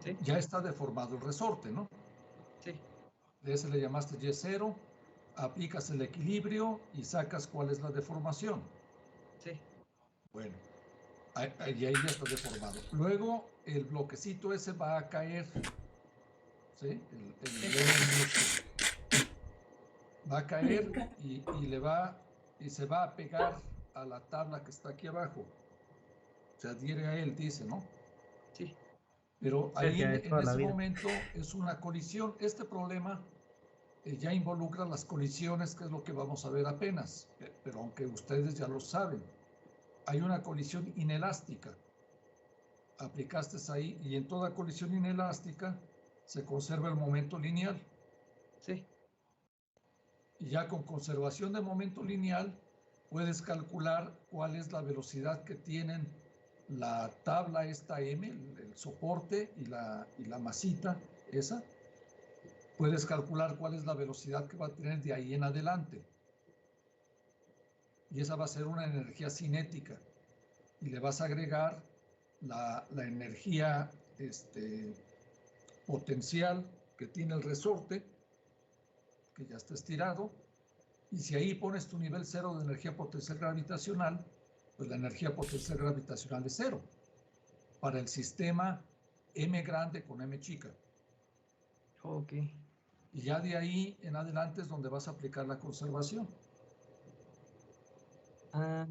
Sí. Ya está deformado el resorte, ¿no? Sí. De ese le llamaste Y0, aplicas el equilibrio y sacas cuál es la deformación. Sí. Bueno, y ahí ya está deformado. Luego el bloquecito ese va a caer, ¿sí? Va a caer y se va a pegar a la tabla que está aquí abajo. Se adhiere a él, dice, ¿no? Sí. Pero ahí en ese momento es una colisión. Este problema ya involucra las colisiones, que es lo que vamos a ver apenas, pero aunque ustedes ya lo saben, hay una colisión inelástica. Aplicaste ahí y en toda colisión inelástica se conserva el momento lineal. Sí. Y ya con conservación de momento lineal puedes calcular cuál es la velocidad que tienen la tabla esta M, el soporte y la masita esa. Puedes calcular cuál es la velocidad que va a tener de ahí en adelante. Y esa va a ser una energía cinética. Y le vas a agregar la energía potencial que tiene el resorte, que ya está estirado. Y si ahí pones tu nivel cero de energía potencial gravitacional, pues la energía potencial gravitacional es cero para el sistema M grande con M chica. Ok. Y ya de ahí en adelante es donde vas a aplicar la conservación. Ah,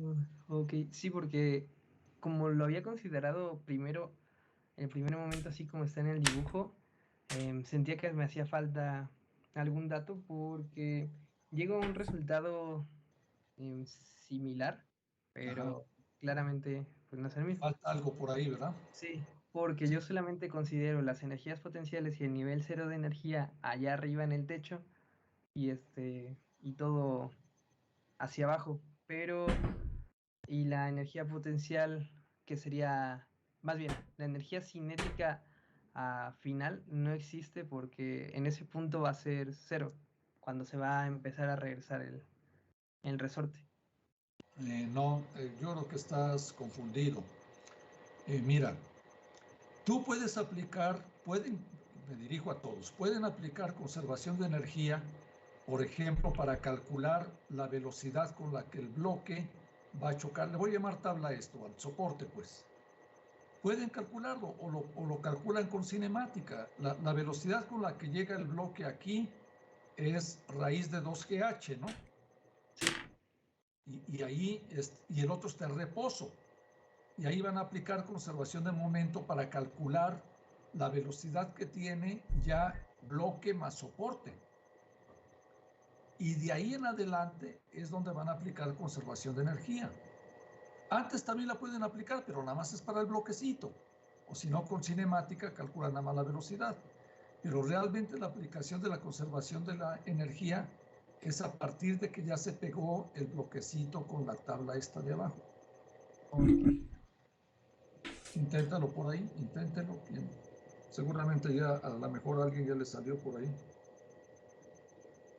ok. Sí, porque como lo había considerado primero, en el primer momento, así como está en el dibujo, sentía que me hacía falta algún dato porque llegó a un resultado similar, Ajá. pero claramente pues no es el mismo. Falta algo por ahí, ¿verdad? Sí, porque yo Sí. solamente considero las energías potenciales y el nivel cero de energía allá arriba en el techo y y todo hacia abajo, pero y la energía potencial que sería más bien la energía cinética final no existe porque en ese punto va a ser cero cuando se va a empezar a regresar el resorte. No, yo creo que estás confundido. Mira, tú puedes aplicar, me dirijo a todos, pueden aplicar conservación de energía, por ejemplo, para calcular la velocidad con la que el bloque va a chocar. Le voy a llamar tabla a esto, al soporte, pues. Pueden calcularlo o lo calculan con cinemática. La velocidad con la que llega el bloque aquí es raíz de 2GH, ¿no? Sí. Y el otro está en reposo. Y ahí van a aplicar conservación de momento para calcular la velocidad que tiene ya bloque más soporte. Y de ahí en adelante es donde van a aplicar conservación de energía. Antes también la pueden aplicar, pero nada más es para el bloquecito. O si no, con cinemática calculan nada más la velocidad. Pero realmente la aplicación de la conservación de la energía es a partir de que ya se pegó el bloquecito con la tabla esta de abajo. Okay. Inténtalo por ahí, inténtelo. Seguramente ya a lo mejor a alguien ya le salió por ahí.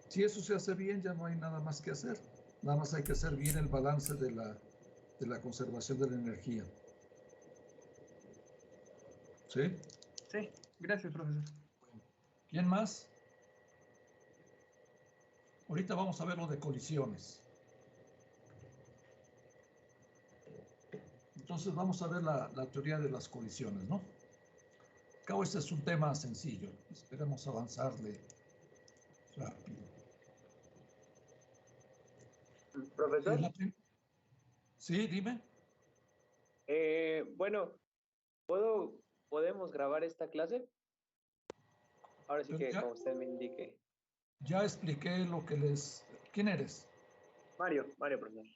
Si eso se hace bien, ya no hay nada más que hacer. Nada más hay que hacer bien el balance de la conservación de la energía. ¿Sí? Sí, gracias, profesor. ¿Quién más? Ahorita vamos a ver lo de colisiones. Entonces vamos a ver la teoría de las colisiones, ¿no? Cabo, este es un tema sencillo. Esperemos avanzarle rápido. Profesor, Sí, dime. bueno, ¿podemos grabar esta clase? Ahora sí Pero que como usted me indique. ya expliqué lo que les... ¿Quién eres? Mario, profesor.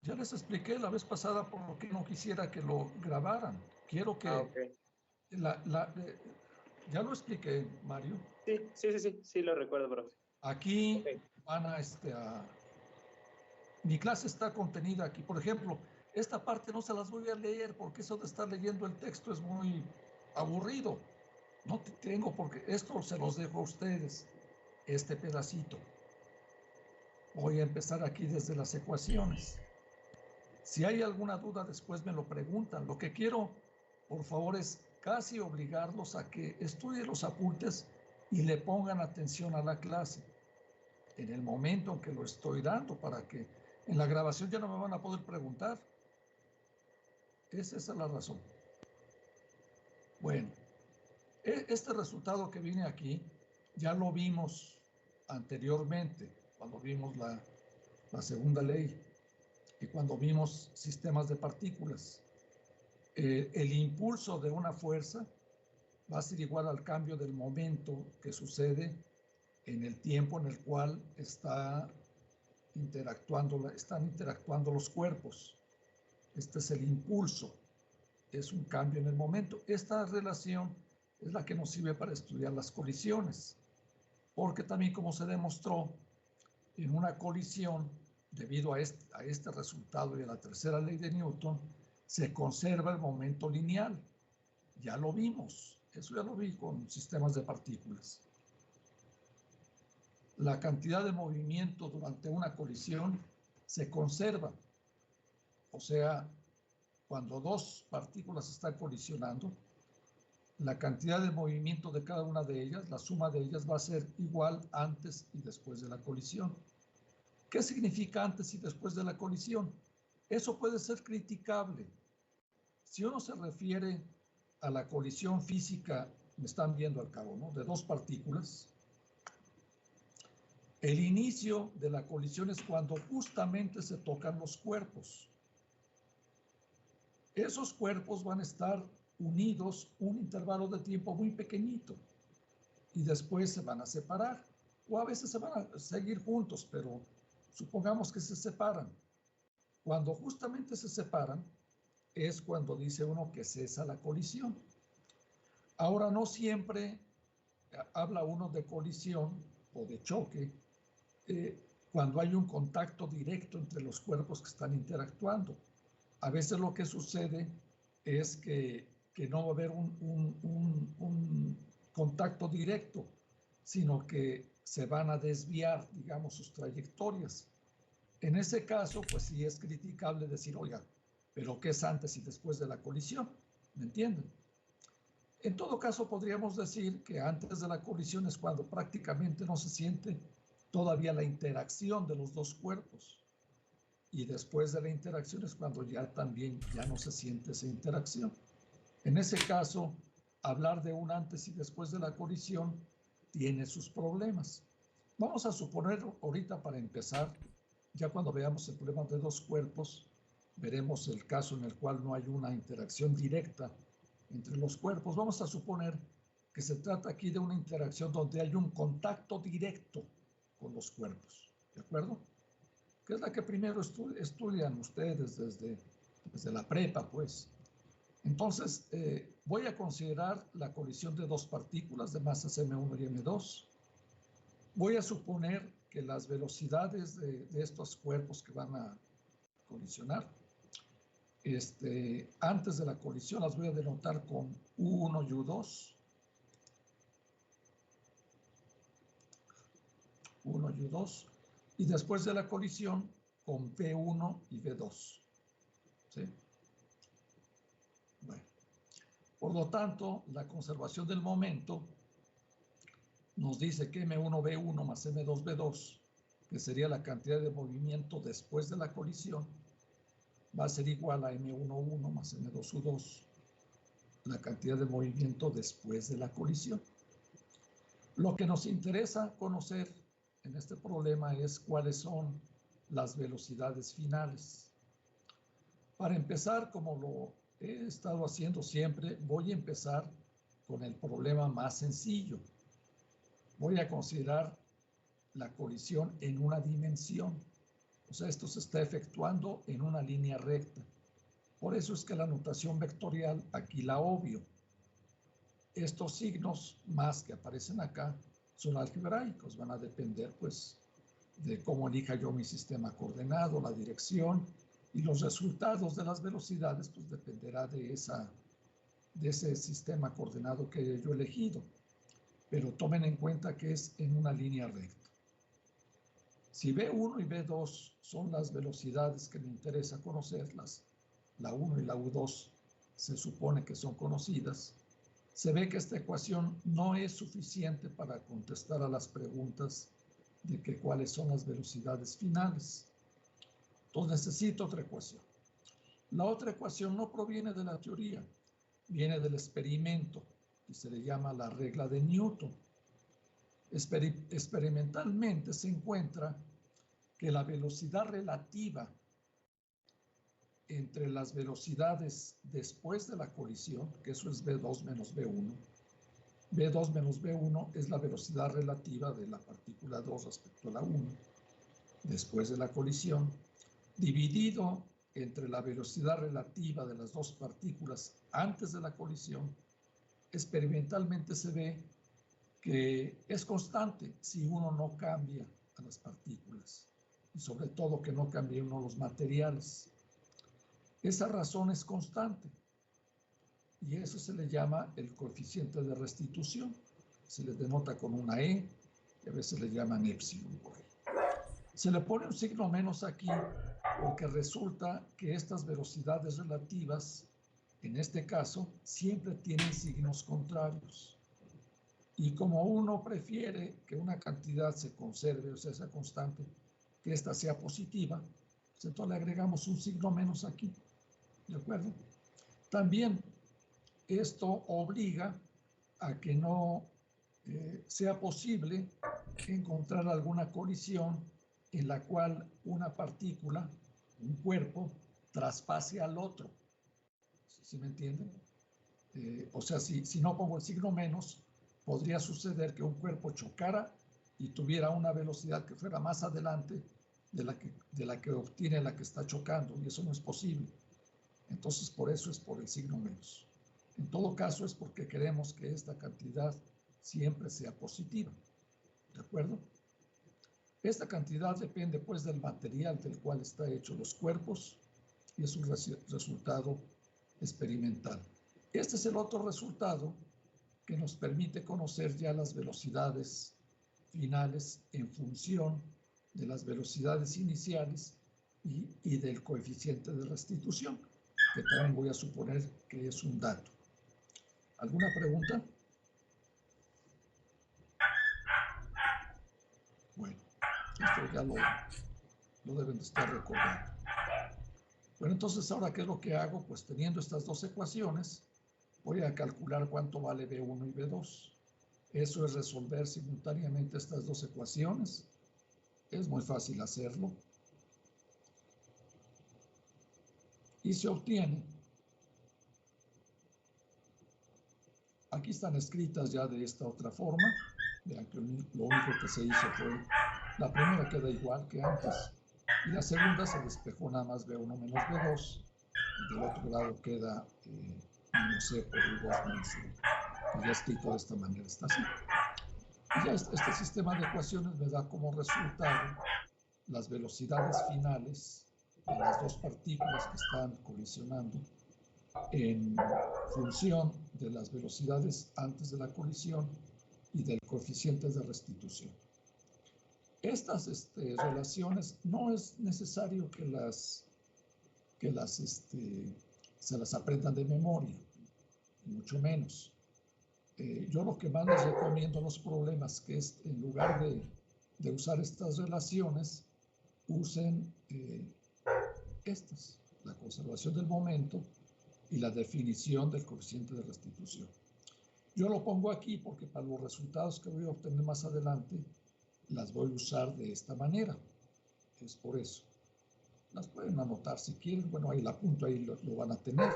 Ya les expliqué la vez pasada por lo que no quisiera que lo grabaran. Quiero que... Ah, ok. Ya lo expliqué, Mario. Sí, lo recuerdo, profe. Aquí Ok. van a... Mi clase está contenida aquí. Por ejemplo, esta parte no se las voy a leer porque eso de estar leyendo el texto es muy aburrido. No tengo porque esto se los dejo a ustedes, este pedacito. Voy a empezar aquí desde las ecuaciones. Si hay alguna duda, después me lo preguntan. Lo que quiero, por favor, es casi obligarlos a que estudien los apuntes y le pongan atención a la clase en el momento en que lo estoy dando, para que en la grabación ya no me van a poder preguntar. Esa es la razón. Bueno, este resultado que viene aquí ya lo vimos anteriormente, cuando vimos la segunda ley y cuando vimos sistemas de partículas. El impulso de una fuerza va a ser igual al cambio del momento que sucede en el tiempo en el cual están interactuando los cuerpos. Este es el impulso, es un cambio en el momento. Esta relación es la que nos sirve para estudiar las colisiones, porque también, como se demostró, en una colisión, debido a este resultado y a la tercera ley de Newton, se conserva el momento lineal. Ya lo vimos, eso ya lo vi con sistemas de partículas. La cantidad de movimiento durante una colisión se conserva. O sea, cuando dos partículas están colisionando, la cantidad de movimiento de cada una de ellas, la suma de ellas, va a ser igual antes y después de la colisión. ¿Qué significa antes y después de la colisión? Eso puede ser criticable. Si uno se refiere a la colisión física, me están viendo al cabo, ¿no?, de dos partículas, el inicio de la colisión es cuando justamente se tocan los cuerpos. Esos cuerpos van a estar unidos un intervalo de tiempo muy pequeñito y después se van a separar, o a veces se van a seguir juntos, pero supongamos que se separan. Cuando justamente se separan es cuando dice uno que cesa la colisión. Ahora, no siempre habla uno de colisión o de choque cuando hay un contacto directo entre los cuerpos que están interactuando. A veces lo que sucede es que no va a haber un contacto directo, sino que se van a desviar, digamos, sus trayectorias. En ese caso, pues sí es criticable decir, oiga, pero ¿qué es antes y después de la colisión? ¿Me entienden? En todo caso, podríamos decir que antes de la colisión es cuando prácticamente no se siente todavía la interacción de los dos cuerpos. Y después de la interacción es cuando ya no se siente esa interacción. En ese caso, hablar de un antes y después de la colisión tiene sus problemas. Vamos a suponer ahorita, para empezar, ya cuando veamos el problema de dos cuerpos, veremos el caso en el cual no hay una interacción directa entre los cuerpos. Vamos a suponer que se trata aquí de una interacción donde hay un contacto directo con los cuerpos, ¿de acuerdo? Que es la que primero estudian ustedes desde la prepa, pues. Entonces, voy a considerar la colisión de dos partículas de masas m1 y m2. Voy a suponer que las velocidades de estos cuerpos que van a colisionar, antes de la colisión las voy a denotar con U1 y U2. 1 y U2. Y después de la colisión con V1 y V2. ¿Sí? Bueno. Por lo tanto, la conservación del momento nos dice que M1V1 más M2V2, que sería la cantidad de movimiento después de la colisión, va a ser igual a M11 más M2U2, la cantidad de movimiento después de la colisión. Lo que nos interesa conocer en este problema es cuáles son las velocidades finales. Para empezar, como lo he estado haciendo siempre, voy a empezar con el problema más sencillo. Voy a considerar la colisión en una dimensión. O sea, esto se está efectuando en una línea recta. Por eso es que la notación vectorial aquí la obvio. Estos signos más que aparecen acá son algebraicos, van a depender pues de cómo elija yo mi sistema coordenado, la dirección, y los resultados de las velocidades pues dependerá de ese sistema coordenado que yo he elegido. Pero tomen en cuenta que es en una línea recta. Si V1 y V2 son las velocidades que me interesa conocerlas, la 1 y la U2 se supone que son conocidas, se ve que esta ecuación no es suficiente para contestar a las preguntas de que cuáles son las velocidades finales. Entonces necesito otra ecuación. La otra ecuación no proviene de la teoría, viene del experimento, que se le llama la regla de Newton. Experimentalmente se encuentra que la velocidad relativa entre las velocidades después de la colisión, que eso es V2 menos V1, V2 menos V1 es la velocidad relativa de la partícula 2 respecto a la 1, después de la colisión, dividido entre la velocidad relativa de las dos partículas antes de la colisión, experimentalmente se ve que es constante si uno no cambia a las partículas y sobre todo que no cambie uno los materiales. Esa razón es constante y eso se le llama el coeficiente de restitución. Se le denota con una E y a veces le llaman epsilon por ahí. Se le pone un signo menos aquí porque resulta que estas velocidades relativas, en este caso, siempre tienen signos contrarios. Y como uno prefiere que una cantidad se conserve, o sea, sea constante, que ésta sea positiva, pues entonces le agregamos un signo menos aquí. ¿De acuerdo? También esto obliga a que no sea posible encontrar alguna colisión en la cual una partícula, un cuerpo, traspase al otro. ¿Sí me entienden? O sea, si no pongo el signo menos, podría suceder que un cuerpo chocara y tuviera una velocidad que fuera más adelante de la que obtiene la que está chocando, y eso no es posible. Entonces, por eso es por el signo menos. En todo caso, es porque queremos que esta cantidad siempre sea positiva. ¿De acuerdo? Esta cantidad depende, pues, del material del cual están hechos los cuerpos y es un resultado experimental. Este es el otro resultado que nos permite conocer ya las velocidades finales en función de las velocidades iniciales y del coeficiente de restitución, que también voy a suponer que es un dato. ¿Alguna pregunta? Bueno, esto ya lo deben de estar recordando. Bueno, entonces, ¿ahora qué es lo que hago? Pues teniendo estas dos ecuaciones, voy a calcular cuánto vale V1 y V2. Eso es resolver simultáneamente estas dos ecuaciones. Es muy fácil hacerlo. Y se obtiene. Aquí están escritas ya de esta otra forma. Vean que lo único que se hizo fue, la primera queda igual que antes, y la segunda se despejó nada más V1 menos V2, y del otro lado queda menos E por V2 menos E, que ya escrito de esta manera, está así. Y ya este sistema de ecuaciones me da como resultado las velocidades finales de las dos partículas que están colisionando en función de las velocidades antes de la colisión y del coeficiente de restitución. Estas relaciones no es necesario que se las aprendan de memoria, mucho menos. Yo lo que más les recomiendo a los problemas, que es en lugar de usar estas relaciones, usen estas, la conservación del momento y la definición del coeficiente de restitución. Yo lo pongo aquí porque para los resultados que voy a obtener más adelante, las voy a usar de esta manera. Es por eso. Las pueden anotar si quieren. Bueno, ahí la apunto, ahí lo van a tener.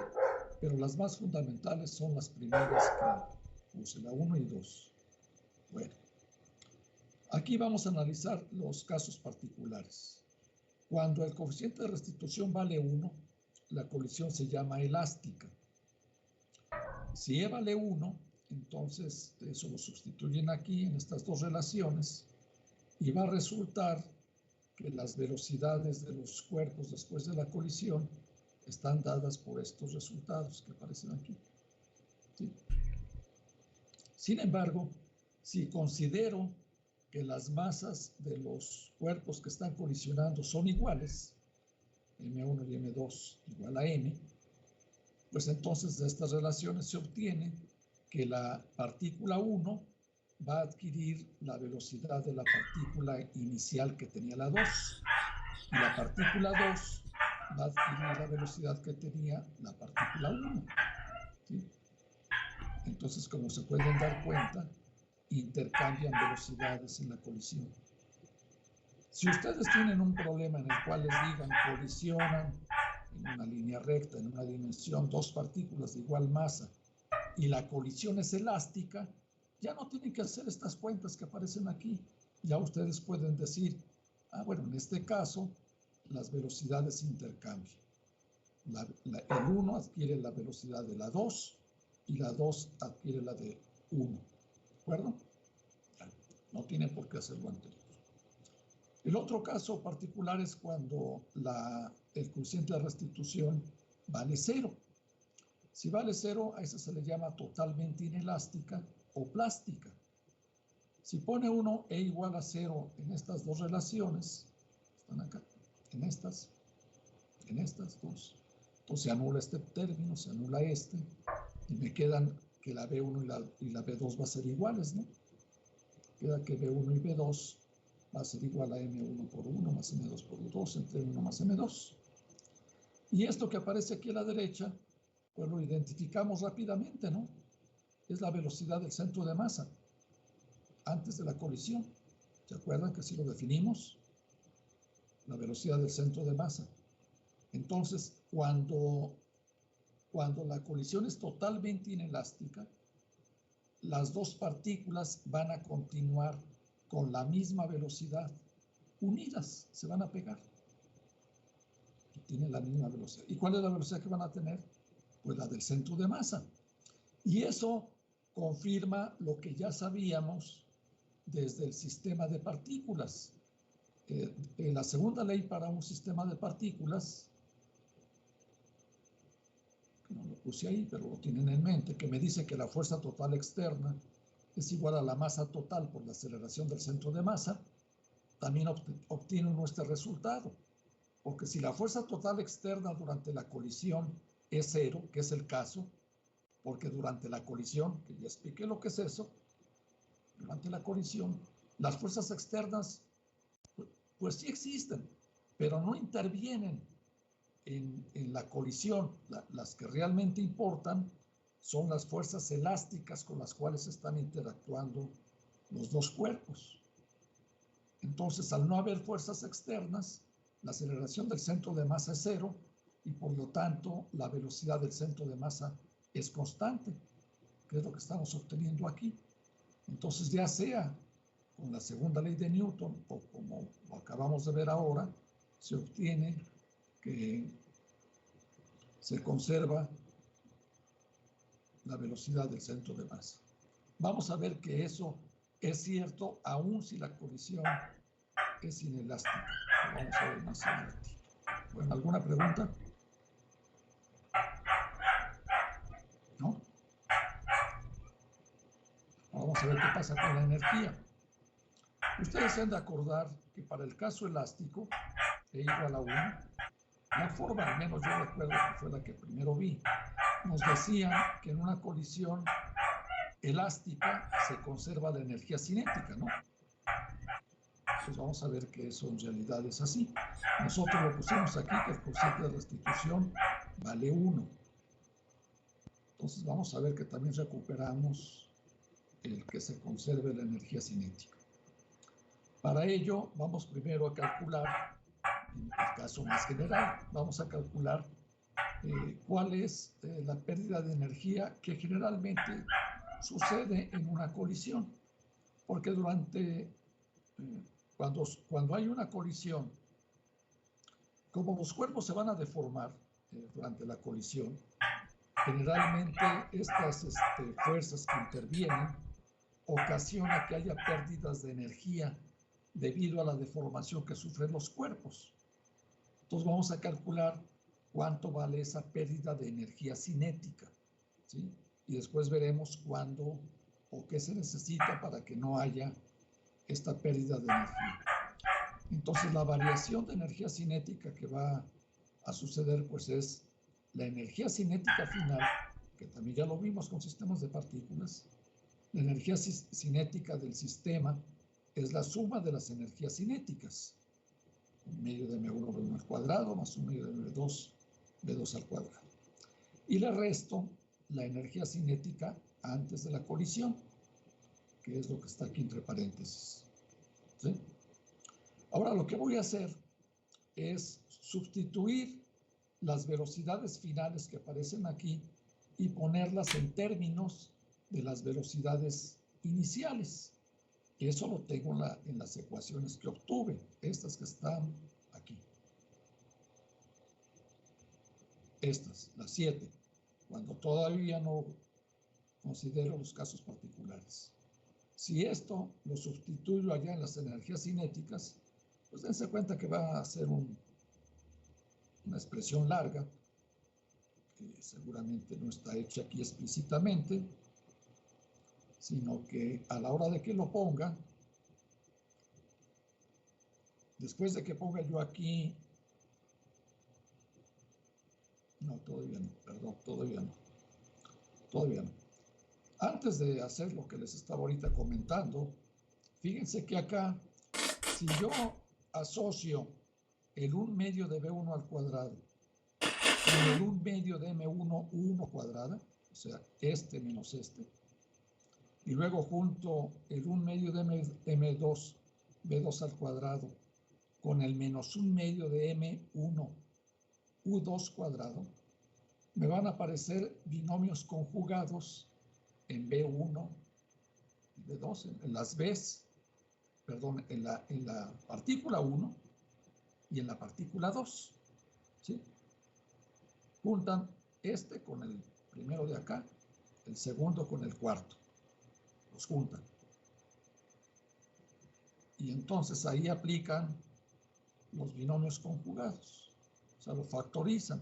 Pero las más fundamentales son las primeras que use, la 1 y 2. Bueno, aquí vamos a analizar los casos particulares. Cuando el coeficiente de restitución vale 1, la colisión se llama elástica. Si E vale 1, entonces eso lo sustituyen aquí en estas dos relaciones y va a resultar que las velocidades de los cuerpos después de la colisión están dadas por estos resultados que aparecen aquí. ¿Sí? Sin embargo, si considero que las masas de los cuerpos que están colisionando son iguales, M1 y M2 igual a M, pues entonces de estas relaciones se obtiene que la partícula 1 va a adquirir la velocidad de la partícula inicial que tenía la 2, y la partícula 2 va a adquirir la velocidad que tenía la partícula 1. ¿Sí? Entonces, como se pueden dar cuenta, intercambian velocidades en la colisión. Si ustedes tienen un problema en el cual les digan colisionan en una línea recta, en una dimensión, dos partículas de igual masa, y la colisión es elástica, ya no tienen que hacer estas cuentas que aparecen aquí. Ya ustedes pueden decir, bueno, en este caso, las velocidades intercambian. El 1 adquiere la velocidad de la 2 y la 2 adquiere la de 1. ¿De acuerdo? No tiene por qué hacerlo anterior. El otro caso particular es cuando el coeficiente de restitución vale 0. Si vale 0, a esa se le llama totalmente inelástica o plástica. Si pone 1 e igual a 0 en estas dos relaciones, están acá, en estas dos, entonces se anula este término, se anula este, y me quedan que la B1 y la B2 va a ser iguales, ¿no? Queda que B1 y B2 va a ser igual a M1 por 1 más M2 por 2 entre 1 más M2. Y esto que aparece aquí a la derecha, pues lo identificamos rápidamente, ¿no? Es la velocidad del centro de masa antes de la colisión. ¿Se acuerdan que así lo definimos? La velocidad del centro de masa. Entonces, cuando la colisión es totalmente inelástica, las dos partículas van a continuar con la misma velocidad, unidas, se van a pegar. Y tienen la misma velocidad. ¿Y cuál es la velocidad que van a tener? Pues la del centro de masa. Y eso confirma lo que ya sabíamos desde el sistema de partículas. La segunda ley para un sistema de partículas, que no lo puse ahí, pero lo tienen en mente, que me dice que la fuerza total externa es igual a la masa total por la aceleración del centro de masa, también obtiene nuestro resultado. Porque si la fuerza total externa durante la colisión es 0, que es el caso, porque durante la colisión, que ya expliqué lo que es eso, durante la colisión, las fuerzas externas, pues sí existen, pero no intervienen en la colisión. Las que realmente importan son las fuerzas elásticas con las cuales están interactuando los dos cuerpos. Entonces, al no haber fuerzas externas, la aceleración del centro de masa es 0 y por lo tanto la velocidad del centro de masa es constante, que es lo que estamos obteniendo aquí. Entonces, ya sea con la segunda ley de Newton o como lo acabamos de ver ahora, se obtiene que se conserva la velocidad del centro de masa. Vamos a ver que eso es cierto aun si la colisión es inelástica. Lo vamos a ver más adelante. Bueno, ¿alguna pregunta? ¿No? Vamos a ver qué pasa con la energía. Ustedes se han de acordar que para el caso elástico, E igual a 1, la forma, al menos yo recuerdo que fue la que primero vi, nos decían que en una colisión elástica se conserva la energía cinética, ¿no? Pues vamos a ver que eso en realidad es así. Nosotros lo pusimos aquí, que el coeficiente de restitución vale 1. Entonces vamos a ver que también recuperamos el que se conserve la energía cinética. Para ello, vamos primero a calcular, en el caso más general, vamos a calcular cuál es la pérdida de energía que generalmente sucede en una colisión. Porque cuando hay una colisión, como los cuerpos se van a deformar durante la colisión, generalmente estas fuerzas que intervienen ocasionan que haya pérdidas de energía debido a la deformación que sufren los cuerpos. Entonces vamos a calcular cuánto vale esa pérdida de energía cinética, ¿sí? Y después veremos cuándo o qué se necesita para que no haya esta pérdida de energía. Entonces la variación de energía cinética que va a suceder pues es la energía cinética final que también ya lo vimos con sistemas de partículas, la energía cinética del sistema es la suma de las energías cinéticas. 1/2 de m1 v1 al cuadrado más 1/2 de m2 v2 al cuadrado. Y le resto la energía cinética antes de la colisión, que es lo que está aquí entre paréntesis. ¿Sí? Ahora lo que voy a hacer es sustituir las velocidades finales que aparecen aquí y ponerlas en términos de las velocidades iniciales. Eso lo tengo en las ecuaciones que obtuve, estas que están aquí. Estas, las 7, cuando todavía no considero los casos particulares. Si esto lo sustituyo allá en las energías cinéticas, pues dense cuenta que va a ser una expresión larga, que seguramente no está hecha aquí explícitamente, sino que a la hora de que lo ponga, después de que ponga yo aquí, no, todavía no, perdón, todavía no. Antes de hacer lo que les estaba ahorita comentando, fíjense que acá, si yo asocio el 1/2 de b1 al cuadrado con el 1/2 de m1 u1 cuadrada, o sea, este menos este, y luego junto el 1/2 de m2 b2 al cuadrado con el menos 1/2 de m1 u2 cuadrado, me van a aparecer binomios conjugados en B1 y B2, en las Bs, perdón, en la partícula 1 y en la partícula 2, ¿sí? Juntan este con el primero de acá, el segundo con el cuarto, los juntan. Y entonces ahí aplican los binomios conjugados, o sea, lo factorizan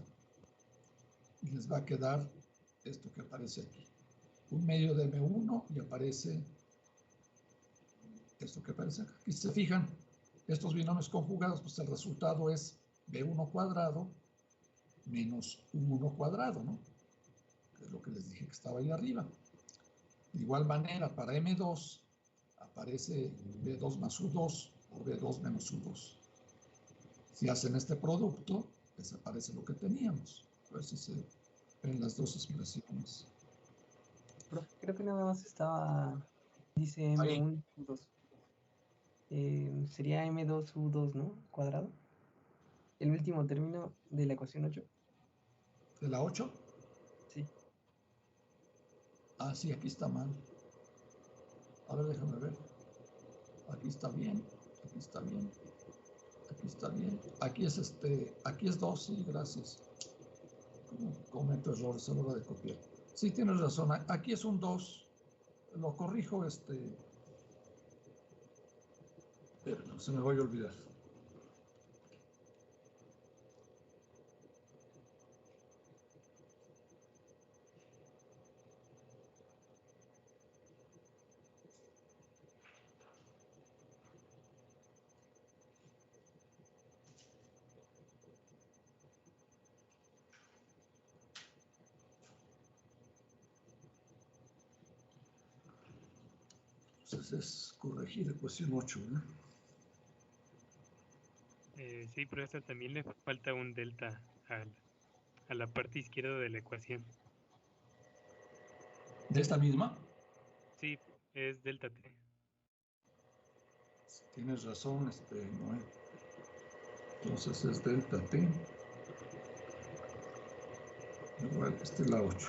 y les va a quedar esto que aparece aquí. 1/2 de m1 y aparece esto que aparece acá. Aquí se fijan, estos binomios conjugados, pues el resultado es b1 cuadrado menos u1 cuadrado, ¿no? Que es lo que les dije que estaba ahí arriba. De igual manera, para m2 aparece b2 más u2 o b2 menos u2. Si hacen este producto, desaparece lo que teníamos. A ver si se ven las dos expresiones. Creo que nada más estaba, dice M1, U2. Sería M2, U2, ¿no? Cuadrado. El último término de la ecuación 8. ¿De la 8? Sí. Ah, sí, aquí está mal. A ver, déjame ver. Aquí está bien, aquí está bien, aquí está bien. Aquí es 2, sí, gracias. Cometo errores a la hora de copiar. Sí, tienes razón, aquí es un 2. Lo corrijo, no se me vaya a olvidar. Entonces es corregir ecuación 8, ¿no? Sí, pero esta también le falta un delta a la parte izquierda de la ecuación. ¿De esta misma? Sí, es delta t. Tienes razón, Noé. Entonces es delta t. Igual, esta es la 8.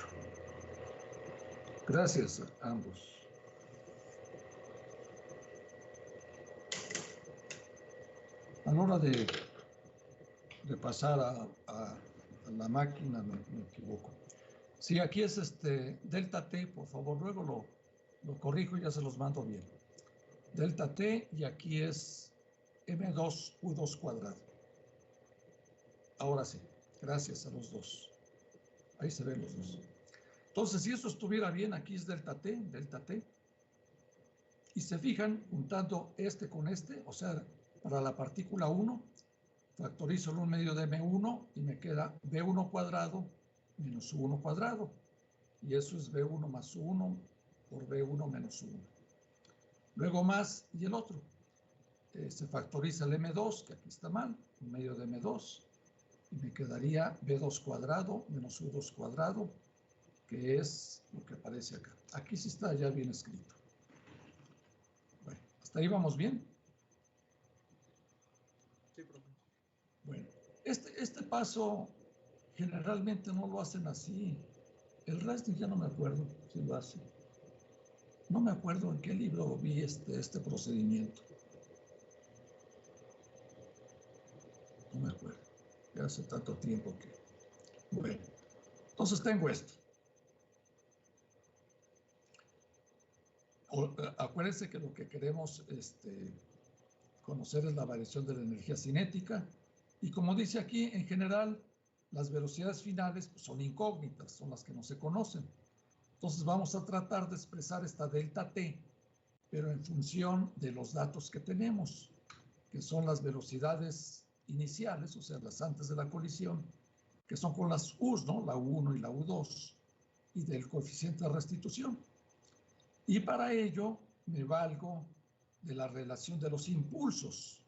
Gracias a ambos. A la hora de pasar a la máquina me equivoco. Sí, aquí es delta t, por favor, luego lo corrijo y ya se los mando bien. Delta t y aquí es m2 u2 cuadrado. Ahora sí, gracias a los dos. Ahí se ven los dos. Entonces, si eso estuviera bien, aquí es delta t. Y se fijan, juntando este con este, o sea, para la partícula 1, factorizo el 1/2 de m1 y me queda b1 cuadrado menos u1 cuadrado. y eso es B1 más 1 por B1 menos 1. Luego más y el otro. Se factoriza el M2, que aquí está mal, en medio de M2, y me quedaría B2 cuadrado menos U2 cuadrado, que es lo que aparece acá. Aquí sí está ya bien escrito. Bueno, ¿hasta ahí vamos bien? Sí, profe. Bueno, este paso generalmente no lo hacen así. El resto ya no me acuerdo si lo hacen. No me acuerdo en qué libro vi este procedimiento. No me acuerdo. Ya hace tanto tiempo que... Bueno, entonces tengo esto. Acuérdense que lo que queremos conocer es la variación de la energía cinética. Y como dice aquí, en general, las velocidades finales pues, son incógnitas, son las que no se conocen. Entonces vamos a tratar de expresar esta delta t, pero en función de los datos que tenemos, que son las velocidades iniciales, o sea, las antes de la colisión, que son con las u's, ¿no? La u1 y la u2, y del coeficiente de restitución. Y para ello me valgo de la relación de los impulsos.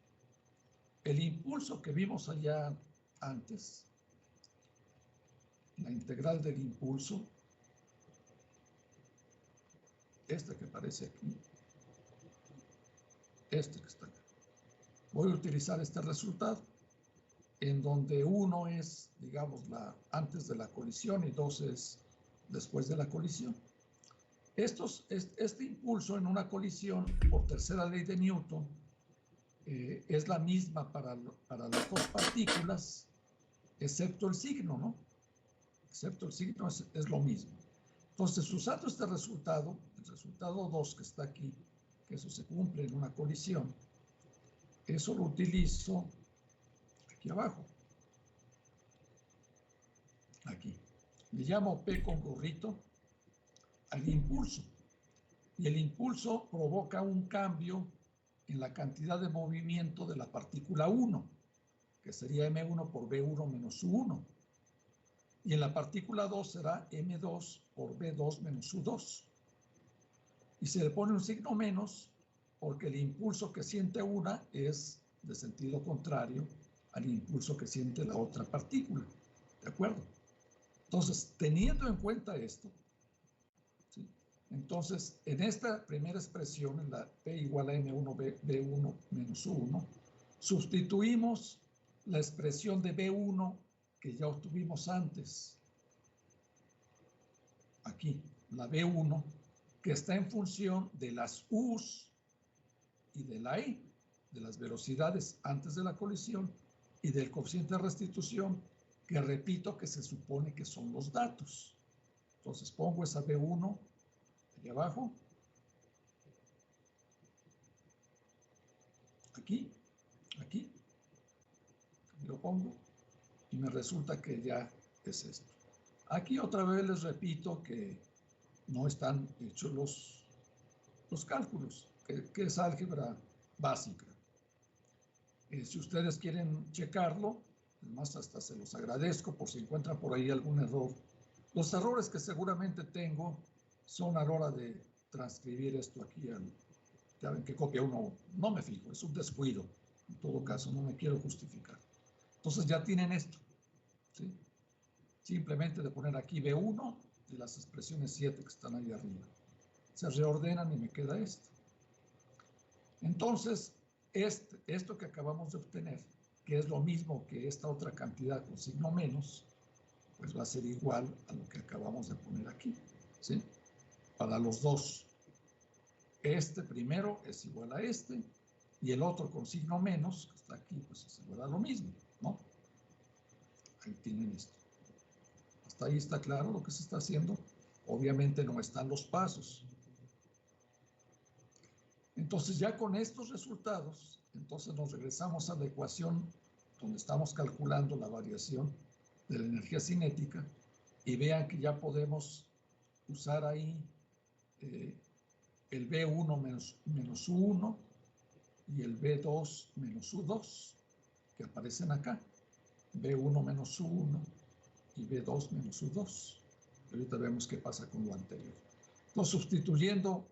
El impulso que vimos allá antes, la integral del impulso, este que aparece aquí, este que está acá. Voy a utilizar este resultado, en donde 1 es, digamos, antes de la colisión y 2 es después de la colisión. Este impulso en una colisión, por tercera ley de Newton, es la misma para las dos partículas, excepto el signo, ¿no? Excepto el signo es lo mismo. Entonces, usando este resultado, el resultado 2 que está aquí, que eso se cumple en una colisión, eso lo utilizo aquí abajo. Aquí. Le llamo P con gorrito al impulso. Y el impulso provoca un cambio en la cantidad de movimiento de la partícula 1, que sería M1 por B1 menos U1. Y en la partícula 2 será M2 por B2 menos U2. Y se le pone un signo menos porque el impulso que siente una es de sentido contrario al impulso que siente la otra partícula. ¿De acuerdo? Entonces, teniendo en cuenta esto, ¿sí? Entonces, en esta primera expresión, en la P igual a M1 B1 menos U1, sustituimos la expresión de B1 que ya obtuvimos antes. Aquí, la B1, que está en función de las U's y de la E, de las velocidades antes de la colisión y del coeficiente de restitución, que repito que se supone que son los datos. Entonces pongo esa B1 aquí abajo, aquí, aquí lo pongo y me resulta que ya es esto. Aquí otra vez les repito que no están hechos los cálculos, que es álgebra básica. Si ustedes quieren checarlo, además hasta se los agradezco por si encuentran por ahí algún error. Los errores que seguramente tengo son a la hora de transcribir esto aquí. Ya ven que copia uno, no me fijo, es un descuido. En todo caso, no me quiero justificar. Entonces ya tienen esto, ¿sí? Simplemente de poner aquí B1 y las expresiones 7 que están ahí arriba. Se reordenan y me queda esto. Entonces, esto que acabamos de obtener, que es lo mismo que esta otra cantidad con signo menos, pues va a ser igual a lo que acabamos de poner aquí, ¿sí? Para los dos. Este primero es igual a este, y el otro con signo menos, que está aquí, pues es igual a lo mismo, ¿no? Ahí tienen esto. Hasta ahí está claro lo que se está haciendo. Obviamente no están los pasos. Entonces ya con estos resultados, entonces nos regresamos a la ecuación donde estamos calculando la variación de la energía cinética y vean que ya podemos usar ahí el B1 menos U1 y el B2 menos U2 que aparecen acá. B1 menos U1 y B2 menos U2. Ahorita vemos qué pasa con lo anterior. Entonces, sustituyendo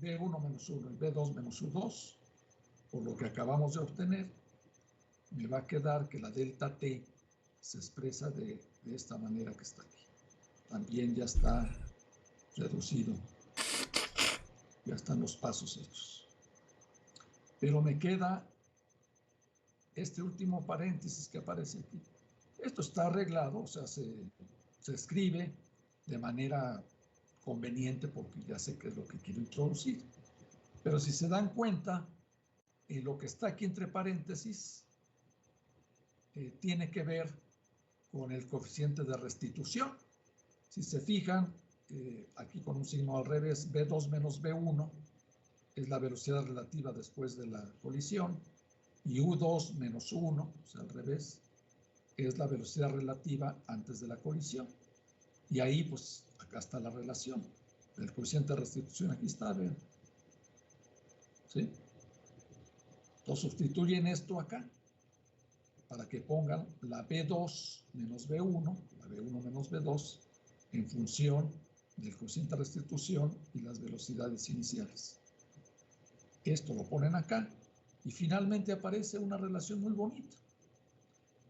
B1 menos 1 y B2 menos U2, por lo que acabamos de obtener, me va a quedar que la delta T se expresa de esta manera que está aquí. También ya está reducido. Ya están los pasos hechos. Pero me queda este último paréntesis que aparece aquí. Esto está arreglado, o sea, se escribe de manera conveniente porque ya sé qué es lo que quiero introducir. Pero si se dan cuenta, lo que está aquí entre paréntesis tiene que ver con el coeficiente de restitución. Si se fijan, aquí con un signo al revés, B2 menos B1 es la velocidad relativa después de la colisión, y U2 menos 1, o sea, al revés, es la velocidad relativa antes de la colisión. Y ahí, pues, acá está la relación. El coeficiente de restitución aquí está, vean. ¿Sí? Entonces sustituyen esto acá para que pongan la B2 menos B1, la B1 menos B2, en función del coeficiente de restitución y las velocidades iniciales. Esto lo ponen acá y finalmente aparece una relación muy bonita.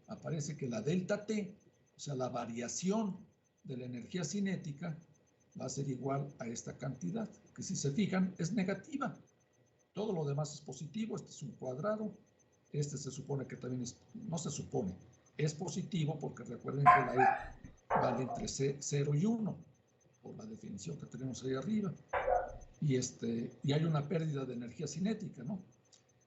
Aparece que la delta T, o sea, la variación de la energía cinética, va a ser igual a esta cantidad, que si se fijan es negativa. Todo lo demás es positivo, este es un cuadrado, este se supone que también es, no se supone, es positivo porque recuerden que la E vale entre 0 y 1, por la definición que tenemos ahí arriba. Y hay una pérdida de energía cinética, ¿no?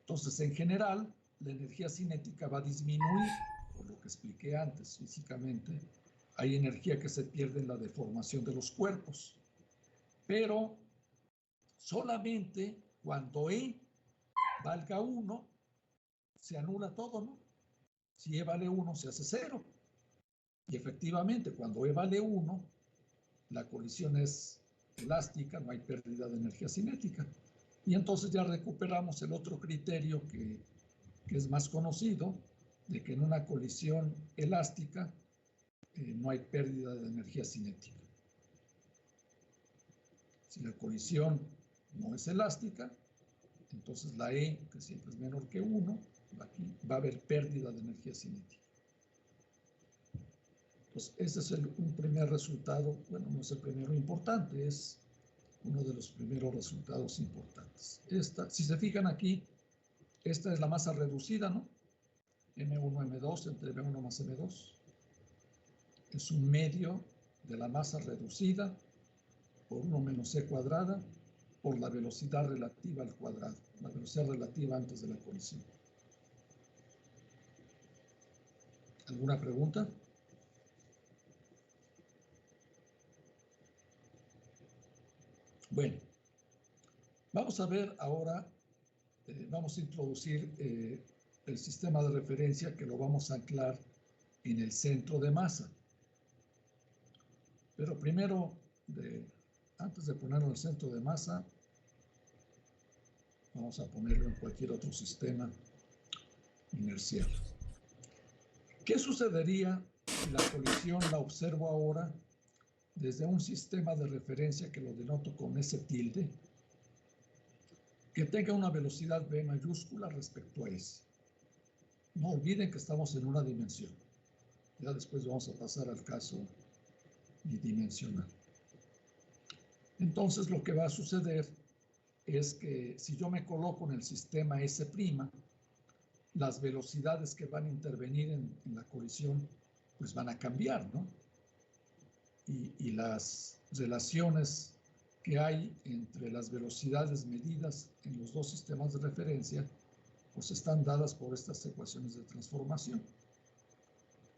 Entonces, en general, la energía cinética va a disminuir, por lo que expliqué antes físicamente. Hay energía que se pierde en la deformación de los cuerpos, pero solamente cuando E valga 1, se anula todo, ¿no? Si E vale 1, se hace 0. Y efectivamente, cuando E vale 1, la colisión es elástica, no hay pérdida de energía cinética. Y entonces ya recuperamos el otro criterio que es más conocido, de que en una colisión elástica no hay pérdida de energía cinética. Si la colisión no es elástica, entonces la E, que siempre es menor que 1, aquí va a haber pérdida de energía cinética. Entonces, ese es un primer resultado, bueno, no es el primero importante, es uno de los primeros resultados importantes. Si se fijan aquí, esta es la masa reducida, ¿no? M1, M2 entre M1 más M2. Es un medio de la masa reducida por 1 menos C cuadrada por la velocidad relativa al cuadrado, la velocidad relativa antes de la colisión. ¿Alguna pregunta? Bueno, vamos a ver ahora, vamos a introducir el sistema de referencia que lo vamos a anclar en el centro de masa. Pero primero, antes de ponerlo en el centro de masa, vamos a ponerlo en cualquier otro sistema inercial. ¿Qué sucedería si la colisión la observo ahora desde un sistema de referencia que lo denoto con S tilde, que tenga una velocidad V mayúscula respecto a S? No olviden que estamos en una dimensión. Ya después vamos a pasar al caso bidimensional. Entonces lo que va a suceder es que si yo me coloco en el sistema S', las velocidades que van a intervenir en la colisión pues van a cambiar, ¿no? Y las relaciones que hay entre las velocidades medidas en los dos sistemas de referencia pues están dadas por estas ecuaciones de transformación.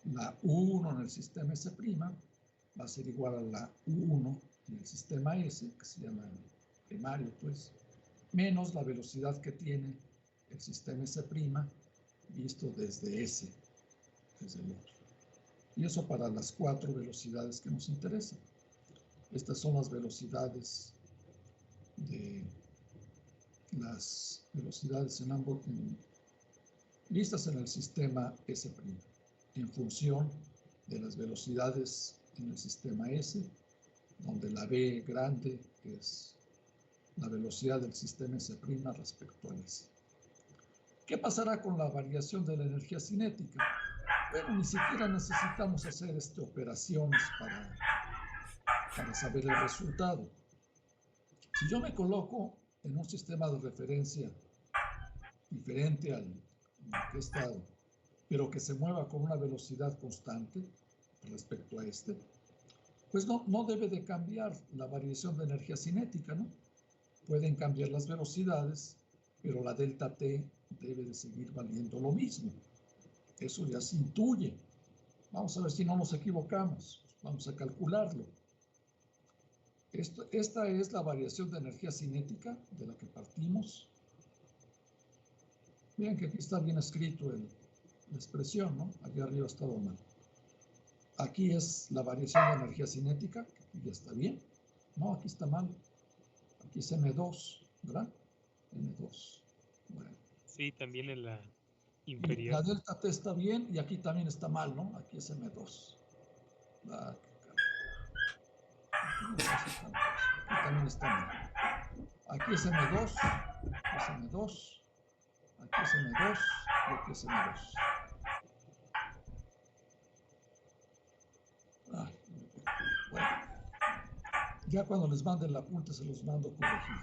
La U1 en el sistema S' va a ser igual a la U1 en el sistema S, que se llama primario, pues, menos la velocidad que tiene el sistema S' visto desde S, desde el otro. Y eso para las 4 velocidades que nos interesan. Estas son las velocidades en ambos, vistas en el sistema S', en función de las velocidades en el sistema S donde la V grande es la velocidad del sistema S' respecto al S. ¿Qué pasará con la variación de la energía cinética? Bueno, ni siquiera necesitamos hacer operaciones para saber el resultado. Si yo me coloco en un sistema de referencia diferente al que he estado, pero que se mueva con una velocidad constante respecto a este, pues no debe de cambiar la variación de energía cinética, ¿no? Pueden cambiar las velocidades, pero la delta T debe de seguir valiendo lo mismo. Eso ya se intuye. Vamos a ver si no nos equivocamos. Vamos a calcularlo. Esta es la variación de energía cinética de la que partimos. Vean que aquí está bien escrito la expresión, ¿no? Aquí arriba estaba mal. Aquí es la variación de energía cinética, que aquí ya está bien. No, aquí está mal. Aquí es M2, ¿verdad? M2. Bueno. Sí, también en la Y inferior. la delta T está bien y aquí también está mal, ¿no? Aquí es M2. Aquí también está mal. Aquí es M2, aquí es M2, aquí es M2 y aquí es M2. Bueno, ya cuando les manden la apunte se los mando corregido.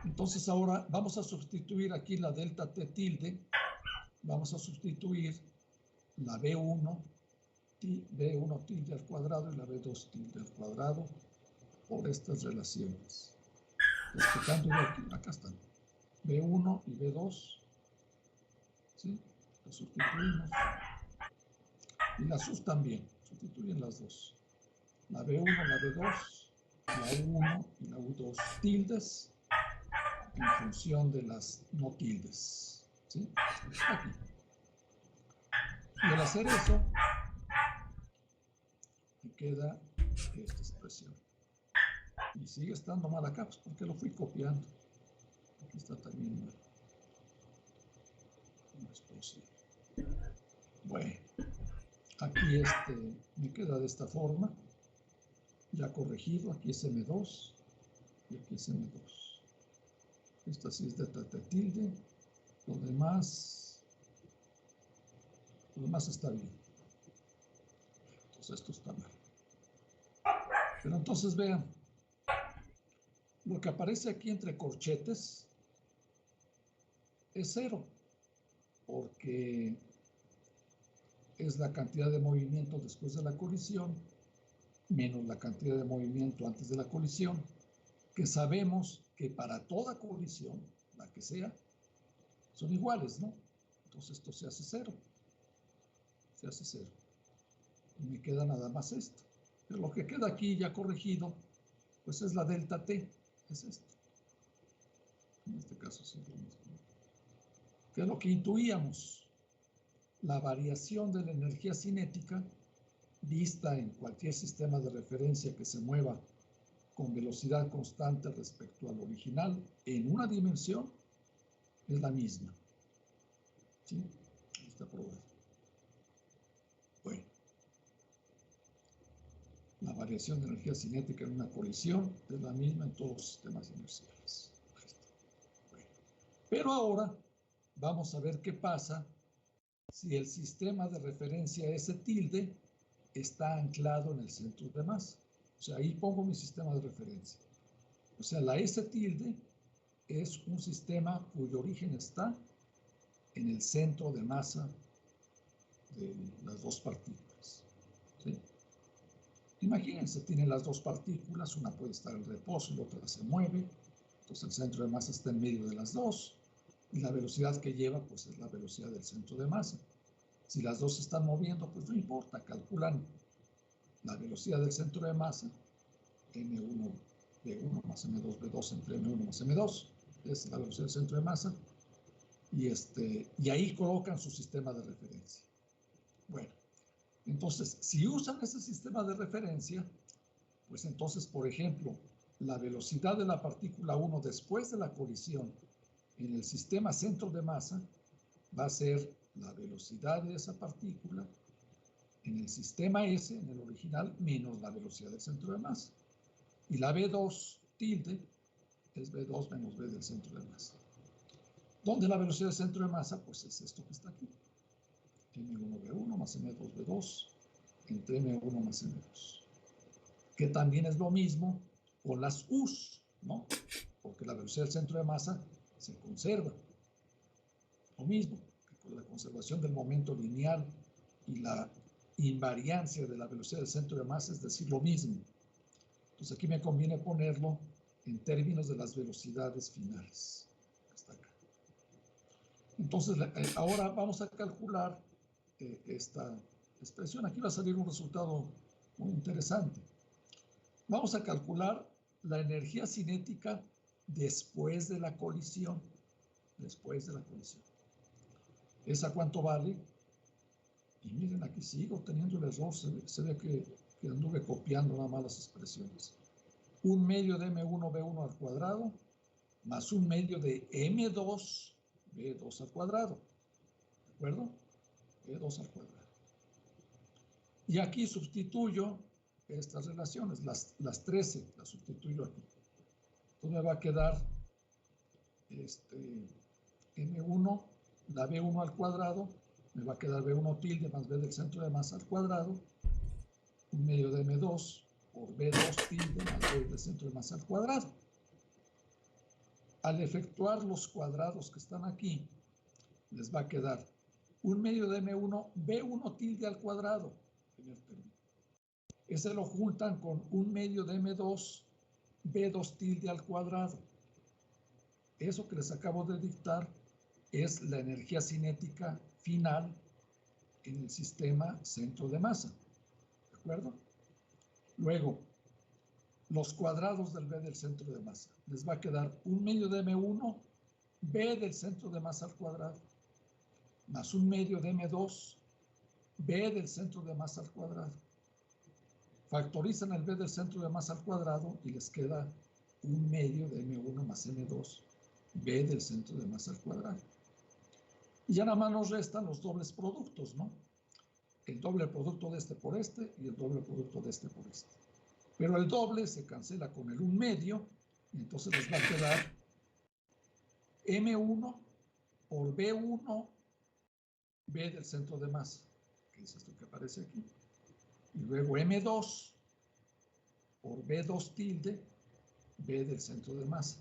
Entonces ahora vamos a sustituir aquí la delta T tilde, vamos a sustituir la B1 tilde al cuadrado y la B2 tilde al cuadrado por estas relaciones. Explicando aquí, acá están. B1 y B2, ¿sí? Las sustituimos. Y las sus también, sustituyen las dos. La B1, la B2, la U1 y la U2 tildes en función de las no tildes, ¿sí? Aquí. Y al hacer eso, me queda esta expresión. Y sigue estando mal acá, pues porque lo fui copiando. Aquí está también mal. No es posible. Bueno, aquí me queda de esta forma. Ya corregido, aquí es M2 y aquí es M2. Esta sí es delta T tilde. Lo demás está bien. Entonces esto está mal. Pero entonces vean, lo que aparece aquí entre corchetes es 0, porque es la cantidad de movimiento después de la colisión menos la cantidad de movimiento antes de la colisión, que sabemos que para toda colisión, la que sea, son iguales, ¿no? Entonces esto se hace 0. Se hace 0. Y me queda nada más esto. Pero lo que queda aquí ya corregido, pues es la delta T. Es esto. En este caso sí es lo mismo. Que es lo que intuíamos. La variación de la energía cinética vista en cualquier sistema de referencia que se mueva con velocidad constante respecto al original en una dimensión es la misma. ¿Sí? Está probado. Bueno. La variación de energía cinética en una colisión es la misma en todos los sistemas inerciales. Bueno. Pero ahora vamos a ver qué pasa si el sistema de referencia S tilde está anclado en el centro de masa. O sea, ahí pongo mi sistema de referencia. O sea, la S tilde es un sistema cuyo origen está en el centro de masa de las dos partículas. ¿Sí? Imagínense, tienen las dos partículas, una puede estar en reposo y la otra se mueve. Entonces el centro de masa está en medio de las dos y la velocidad que lleva pues es la velocidad del centro de masa. Si las dos se están moviendo, pues no importa, calculan la velocidad del centro de masa, M1, B1 más M2, B2 entre M1 más M2, es la velocidad del centro de masa, y ahí colocan su sistema de referencia. Bueno, entonces, si usan ese sistema de referencia, pues entonces, por ejemplo, la velocidad de la partícula 1 después de la colisión en el sistema centro de masa va a ser la velocidad de esa partícula en el sistema S, en el original, menos la velocidad del centro de masa. Y la V2 tilde es V2 menos V del centro de masa. ¿Dónde la velocidad del centro de masa? Pues es esto que está aquí. M1V1 más M2V2 entre M1 más M2. Que también es lo mismo con las U's, ¿no? Porque la velocidad del centro de masa se conserva. Lo mismo que con la conservación del momento lineal y la invariancia de la velocidad del centro de masa, es decir, lo mismo. Entonces aquí me conviene ponerlo en términos de las velocidades finales. Está acá. Entonces ahora vamos a calcular esta expresión. Aquí va a salir un resultado muy interesante. Vamos a calcular la energía cinética después de la colisión. Después de la colisión. ¿Esa cuánto vale? Y miren, aquí sigo teniendo el error. Se ve que anduve copiando nada más las expresiones. 1/2 de M1V1 al cuadrado más 1/2 de M2V2 al cuadrado. ¿De acuerdo? V2 al cuadrado. Y aquí sustituyo estas relaciones, las 13, las sustituyo aquí. Entonces me va a quedar M1, la V1 al cuadrado, me va a quedar V1 tilde más V del centro de masa al cuadrado, 1/2 de M2 por V2 tilde más V del centro de masa al cuadrado. Al efectuar los cuadrados que están aquí, les va a quedar 1/2 de M1, V1 tilde al cuadrado, primer término. Ese lo juntan con 1/2 de M2, V2 tilde al cuadrado. Eso que les acabo de dictar es la energía cinética final en el sistema centro de masa. ¿De acuerdo? Luego, los cuadrados del V del centro de masa. Les va a quedar 1/2 de M1, V del centro de masa al cuadrado, más 1/2 de M2, V del centro de masa al cuadrado. Factorizan el V del centro de masa al cuadrado y les queda 1/2 de M1 más M2, V del centro de masa al cuadrado. Y ya nada más nos restan los dobles productos, ¿no? El doble producto de este por este y el doble producto de este por este. Pero el doble se cancela con el 1/2 y entonces les va a quedar M1 por B1, V del centro de masa, que es esto que aparece aquí. Y luego M2 por B2 tilde, V del centro de masa,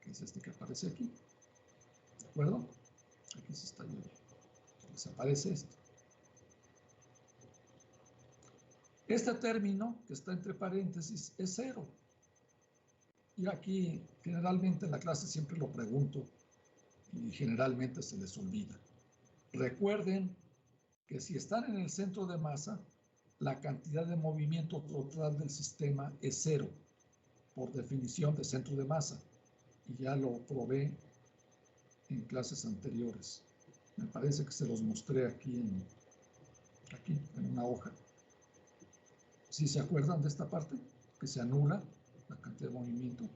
que es este que aparece aquí. ¿De acuerdo? Aquí se está yendo. Entonces aparece esto. Este término que está entre paréntesis es 0. Y aquí generalmente en la clase siempre lo pregunto y generalmente se les olvida. Recuerden que si están en el centro de masa, la cantidad de movimiento total del sistema es 0, por definición de centro de masa. Y ya lo probé en clases anteriores. Me parece que se los mostré aquí en una hoja. ¿Sí se acuerdan de esta parte? Que se anula la cantidad de movimiento.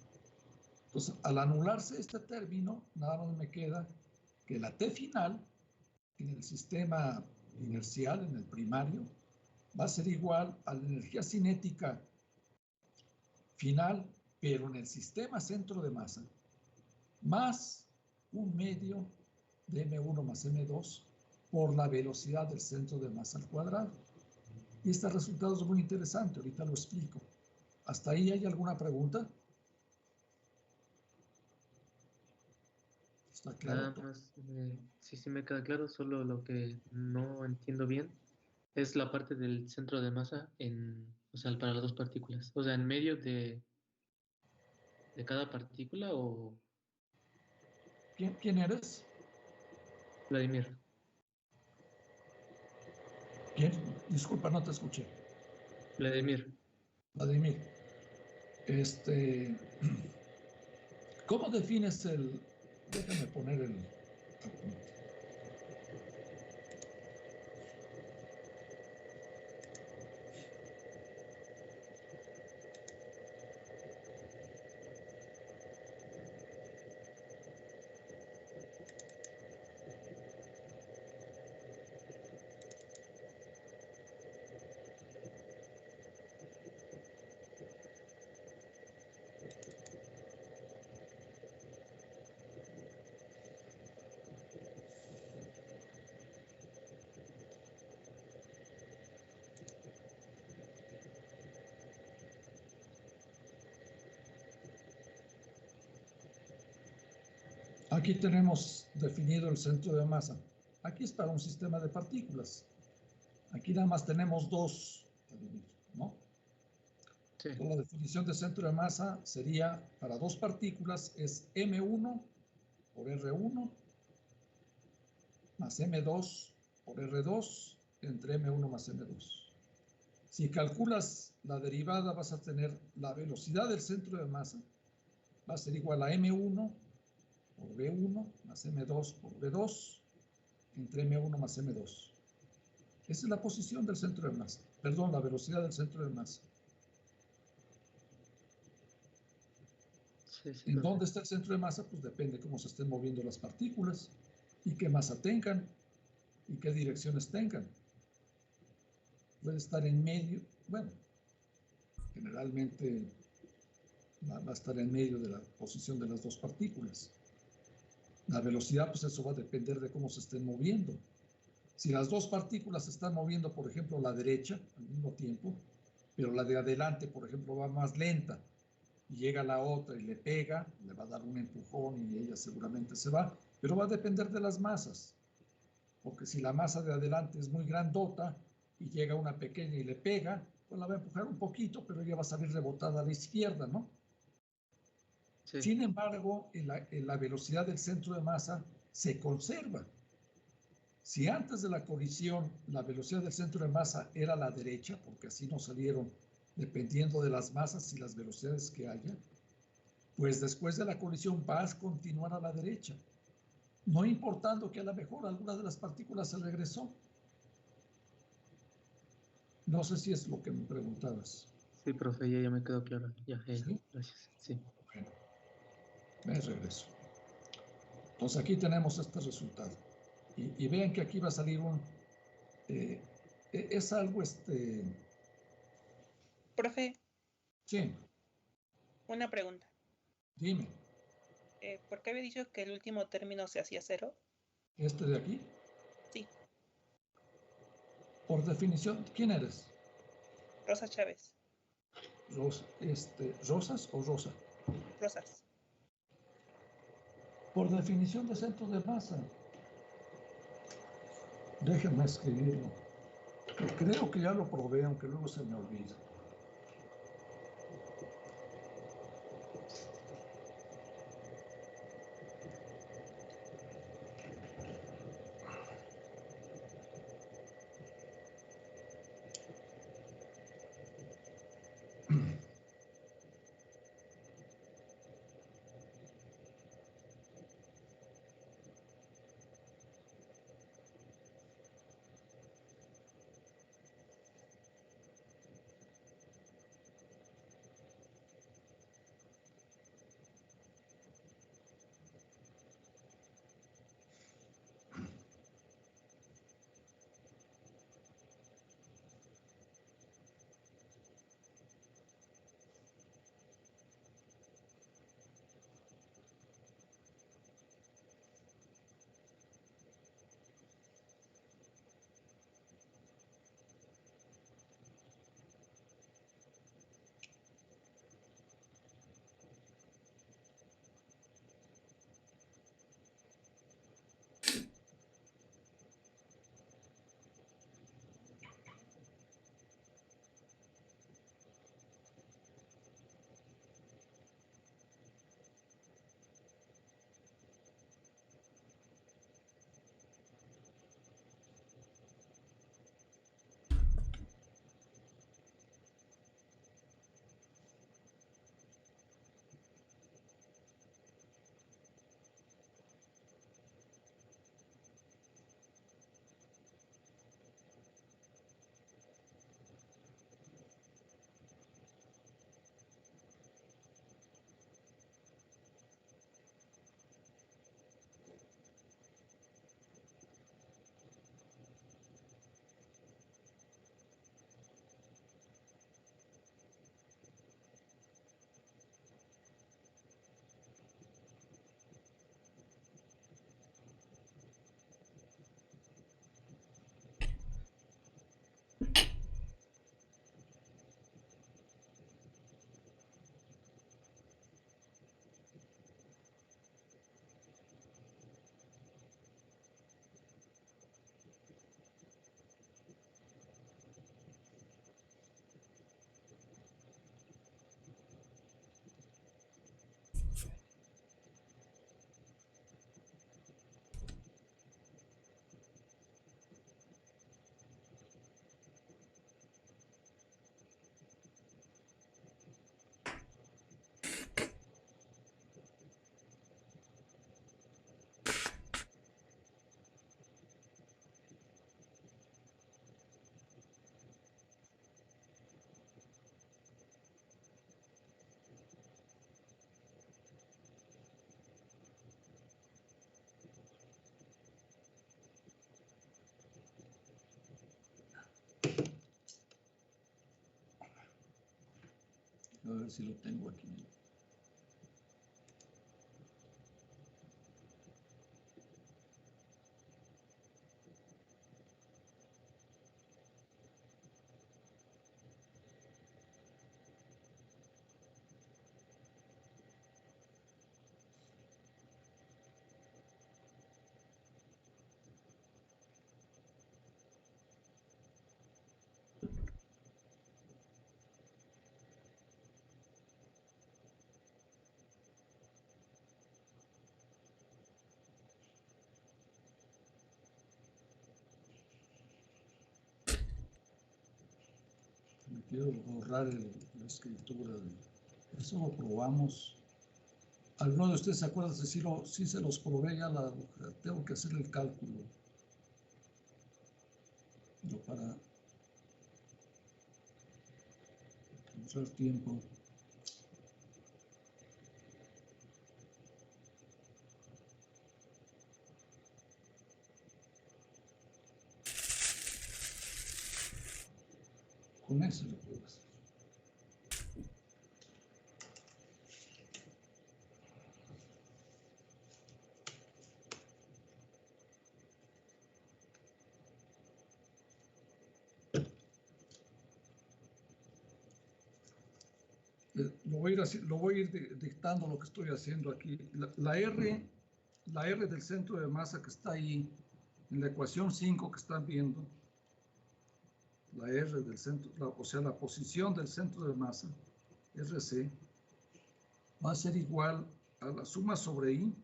Entonces, al anularse este término, nada más me queda que la T final en el sistema inercial, en el primario, va a ser igual a la energía cinética final, pero en el sistema centro de masa, más 1/2 de M1 más M2 por la velocidad del centro de masa al cuadrado. Y este resultado es muy interesante, ahorita lo explico. ¿Hasta ahí hay alguna pregunta? ¿Está claro? Nada más, sí me queda claro, solo lo que no entiendo bien es la parte del centro de masa o sea, para las dos partículas. O sea, en medio de cada partícula o ¿Quién eres? Vladimir. ¿Quién? Disculpa, no te escuché. Vladimir. Vladimir, ¿cómo defines el... Déjame poner el apunte. Aquí tenemos definido el centro de masa. Aquí es para un sistema de partículas. Aquí nada más tenemos dos, ¿no? Sí. La definición de centro de masa sería para dos partículas es M1 por R1 más M2 por R2 entre M1 más M2. Si calculas la derivada, vas a tener la velocidad del centro de masa, va a ser igual a M1 por V1 más M2 por V2 entre M1 más M2. Esa es la posición del centro de masa, perdón, la velocidad del centro de masa. Sí, ¿En profe. dónde está el centro de masa? Pues depende cómo se estén moviendo las partículas y qué masa tengan y qué direcciones tengan. Puede estar en medio, bueno, generalmente va a estar en medio de la posición de las dos partículas. La velocidad, pues eso va a depender de cómo se estén moviendo. Si las dos partículas se están moviendo, por ejemplo, a la derecha al mismo tiempo, pero la de adelante, por ejemplo, va más lenta, y llega la otra y le pega, le va a dar un empujón y ella seguramente se va, pero va a depender de las masas, porque si la masa de adelante es muy grandota y llega una pequeña y le pega, pues la va a empujar un poquito, pero ella va a salir rebotada a la izquierda, ¿no? Sí. Sin embargo, en la velocidad del centro de masa se conserva. Si antes de la colisión la velocidad del centro de masa era a la derecha, porque así nos salieron dependiendo de las masas y las velocidades que haya, pues después de la colisión vas a continuar a la derecha, no importando que a lo mejor alguna de las partículas se regresó. No sé si es lo que me preguntabas. Sí, profe, ya me quedó claro. Ya, ¿Sí? gracias. Sí. Bueno, me regreso. Entonces aquí tenemos este resultado. Y vean que aquí va a salir es algo, Profe, sí, una pregunta. dime, ¿Por qué había dicho que el último término se hacía cero? este de aquí, Sí, por definición, ¿quién eres? Rosa Chávez, ¿Rosas o Rosa? Rosas. Por definición de centro de masa. Déjenme escribirlo. Creo que ya lo probé, aunque luego se me olvida. ver si lo tengo aquí. Me quiero borrar la escritura. Eso lo probamos. ¿Alguno de ustedes se acuerda si se los probé ya la hoja? Tengo que hacer el cálculo. No para usar tiempo. Con eso lo puedo hacer. Lo voy a ir dictando lo que estoy haciendo aquí. La R del centro de masa que está ahí, en la ecuación 5 que están viendo, la R del centro, o sea, la posición del centro de masa, RC, va a ser igual a la suma sobre I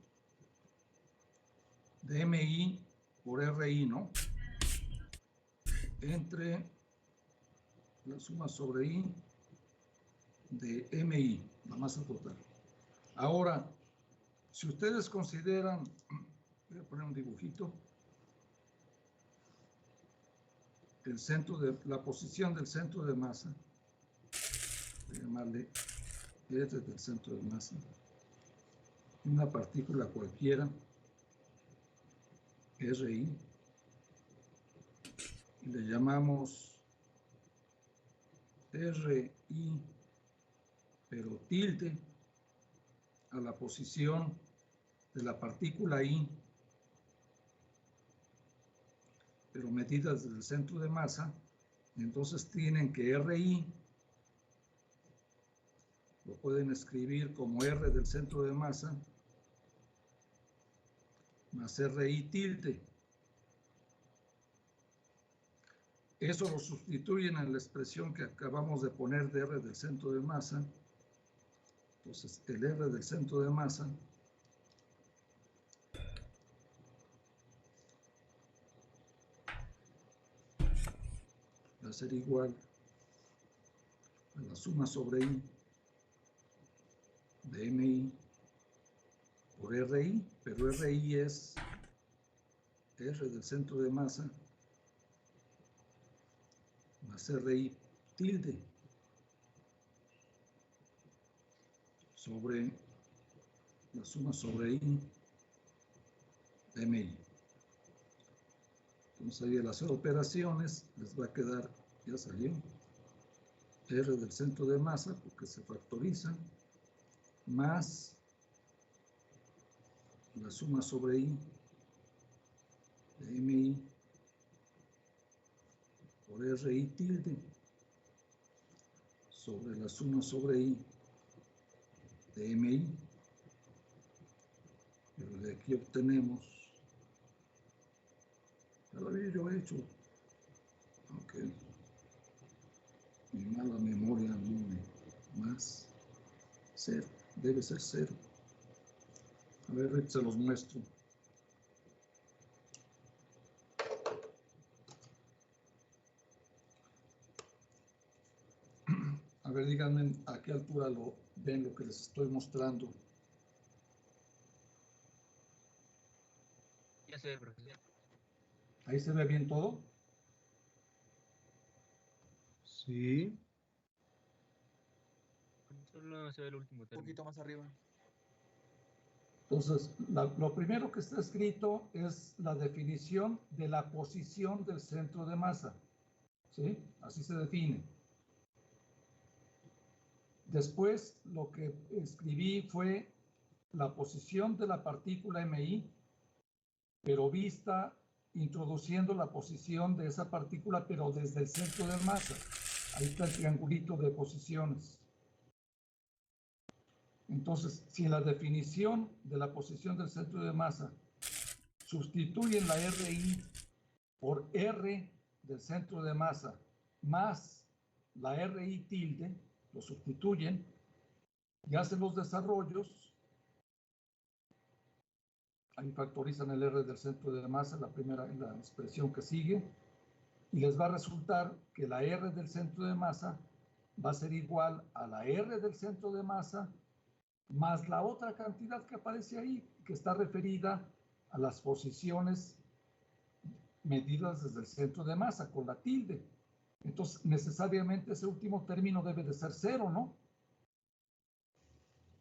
de MI por RI, ¿no? Entre la suma sobre I de MI, la masa total. Ahora, si ustedes consideran, voy a poner un dibujito, la posición del centro de masa, voy a llamarle R del centro de masa, una partícula cualquiera, RI, y le llamamos RI, pero tilde a la posición de la partícula I, pero medidas desde el centro de masa. Entonces tienen que RI lo pueden escribir como R del centro de masa más RI tilde. Eso lo sustituyen en la expresión que acabamos de poner de R del centro de masa. Entonces, el R del centro de masa va a ser igual a la suma sobre I de MI por RI, pero RI es R del centro de masa más RI tilde sobre la suma sobre I de MI. Entonces ahí al hacer operaciones les va a quedar, ya salió, R del centro de masa porque se factoriza más la suma sobre I de MI por RI tilde sobre la suma sobre I de MI. Pero de aquí obtenemos, ya lo había yo hecho, aunque mi mala memoria no me más cero, debe ser cero. A ver, se los muestro. A ver, díganme a qué altura ven lo que les estoy mostrando. Ya se ve, profesor. ¿Ahí se ve bien todo? Sí, Solo se ve el último un término. poquito más arriba. Entonces, lo primero que está escrito es la definición de la posición del centro de masa. ¿Sí? Así se define. Después lo que escribí fue la posición de la partícula MI, pero vista introduciendo la posición de esa partícula, pero desde el centro de masa. Ahí está el triangulito de posiciones. Entonces, si en la definición de la posición del centro de masa sustituyen la RI por R del centro de masa más la RI tilde, lo sustituyen y hacen los desarrollos, ahí factorizan el R del centro de masa, la expresión que sigue, y les va a resultar que la R del centro de masa va a ser igual a la R del centro de masa más la otra cantidad que aparece ahí, que está referida a las posiciones medidas desde el centro de masa, con la tilde. Entonces, necesariamente ese último término debe de ser 0, ¿no?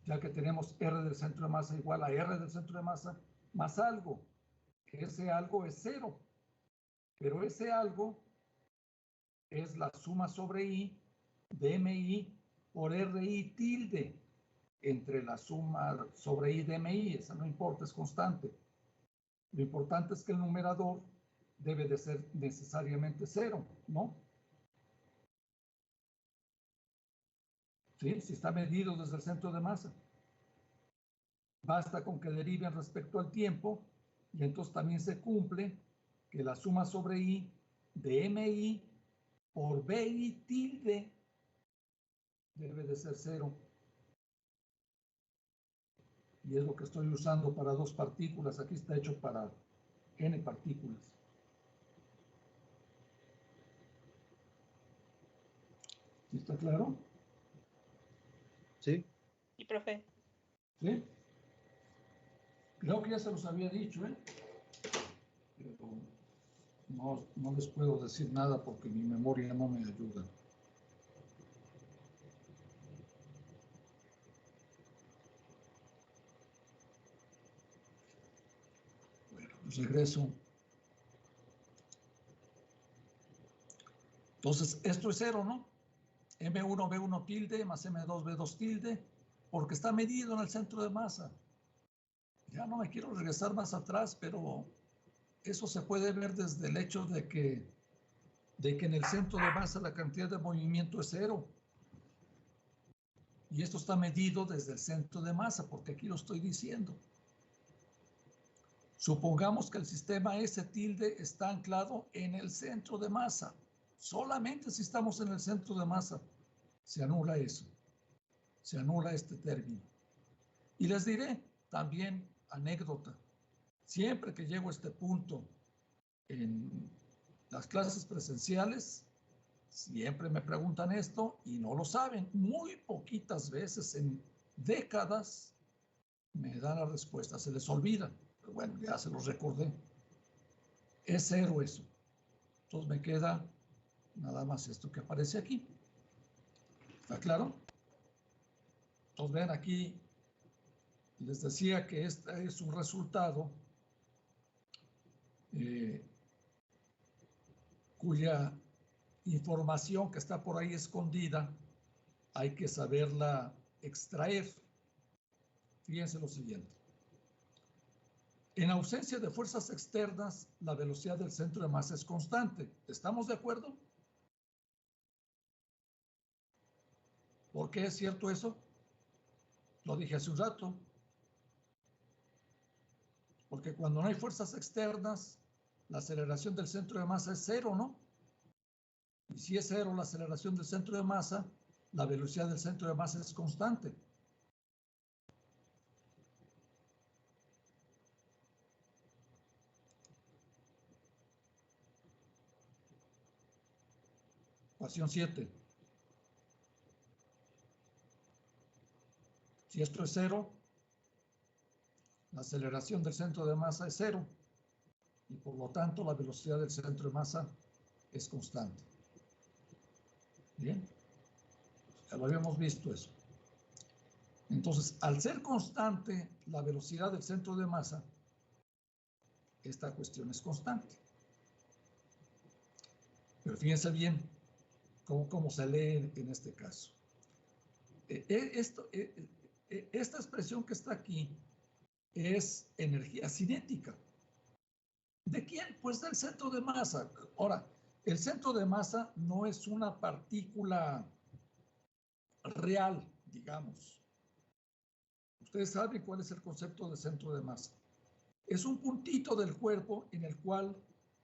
Ya que tenemos R del centro de masa igual a R del centro de masa más algo. Ese algo es 0. Pero ese algo es la suma sobre I de MI por RI tilde entre la suma sobre I de MI. Esa no importa, es constante. Lo importante es que el numerador debe de ser necesariamente 0, ¿no? ¿Sí? Si está medido desde el centro de masa. Basta con que deriven respecto al tiempo y entonces también se cumple que la suma sobre I de MI por BI tilde debe de ser 0. Y es lo que estoy usando para 2 partículas. Aquí está hecho para n partículas. ¿Sí está claro? Sí. Y profe, ¿Sí? Creo que ya se los había dicho, ¿eh? Pero no les puedo decir nada porque mi memoria no me ayuda. Bueno, pues regreso. Entonces, esto es 0, ¿no? M1, B1 tilde más M2, B2 tilde, porque está medido en el centro de masa. Ya no me quiero regresar más atrás, pero eso se puede ver desde el hecho de que en el centro de masa la cantidad de movimiento es 0. Y esto está medido desde el centro de masa, porque aquí lo estoy diciendo. Supongamos que el sistema S tilde está anclado en el centro de masa. Solamente si estamos en el centro de masa se anula eso. Se anula este término. Y les diré también anécdota. Siempre que llego a este punto en las clases presenciales, siempre me preguntan esto y no lo saben. Muy poquitas veces en décadas me dan la respuesta. Se les olvida. Pero bueno, ya se los recordé. Es 0 eso. Entonces me queda nada más esto que aparece aquí. ¿Está claro? Entonces ven aquí, les decía que este es un resultado cuya información que está por ahí escondida hay que saberla extraer. Fíjense lo siguiente. En ausencia de fuerzas externas, la velocidad del centro de masa es constante. ¿Estamos de acuerdo? ¿Por qué es cierto eso? Lo dije hace un rato. Porque cuando no hay fuerzas externas, la aceleración del centro de masa es 0, ¿no? Y si es 0 la aceleración del centro de masa, la velocidad del centro de masa es constante. Ecuación 7. Si esto es 0, la aceleración del centro de masa es 0 y por lo tanto la velocidad del centro de masa es constante. Bien, ya lo habíamos visto eso. Entonces, al ser constante la velocidad del centro de masa, esta cuestión es constante. Pero fíjense bien cómo se lee en este caso. esta expresión que está aquí es energía cinética. ¿De quién? Pues del centro de masa. Ahora, el centro de masa no es una partícula real, digamos. Ustedes saben cuál es el concepto de centro de masa. Es un puntito del cuerpo en el cual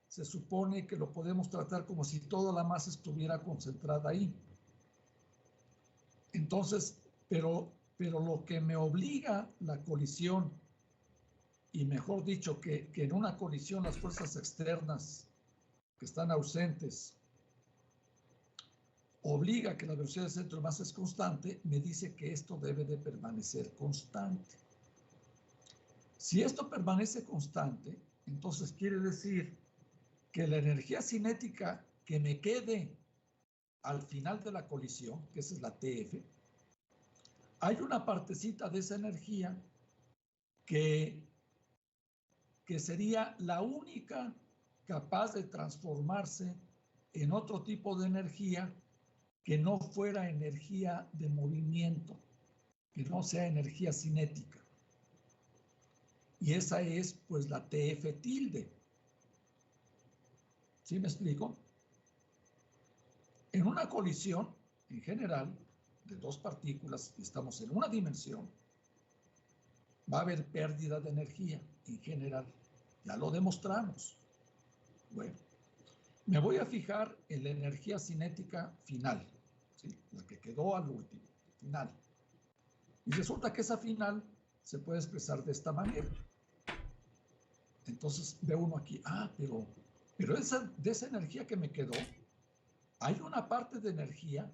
se supone que lo podemos tratar como si toda la masa estuviera concentrada ahí. Entonces, pero lo que me obliga la colisión, y mejor dicho, que en una colisión las fuerzas externas que están ausentes obliga que la velocidad del centro de masa es constante, me dice que esto debe de permanecer constante. Si esto permanece constante, entonces quiere decir que la energía cinética que me quede al final de la colisión, que esa es la TF, hay una partecita de esa energía que sería la única capaz de transformarse en otro tipo de energía que no fuera energía de movimiento, que no sea energía cinética. Y esa es, pues, la TF tilde. ¿Sí me explico? En una colisión, en general, de dos partículas, y estamos en una dimensión, va a haber pérdida de energía, en general. Ya lo demostramos. Bueno, me voy a fijar en la energía cinética final, ¿sí? La que quedó al último, final. Y resulta que esa final se puede expresar de esta manera. Entonces ve uno aquí, pero de esa energía que me quedó, hay una parte de energía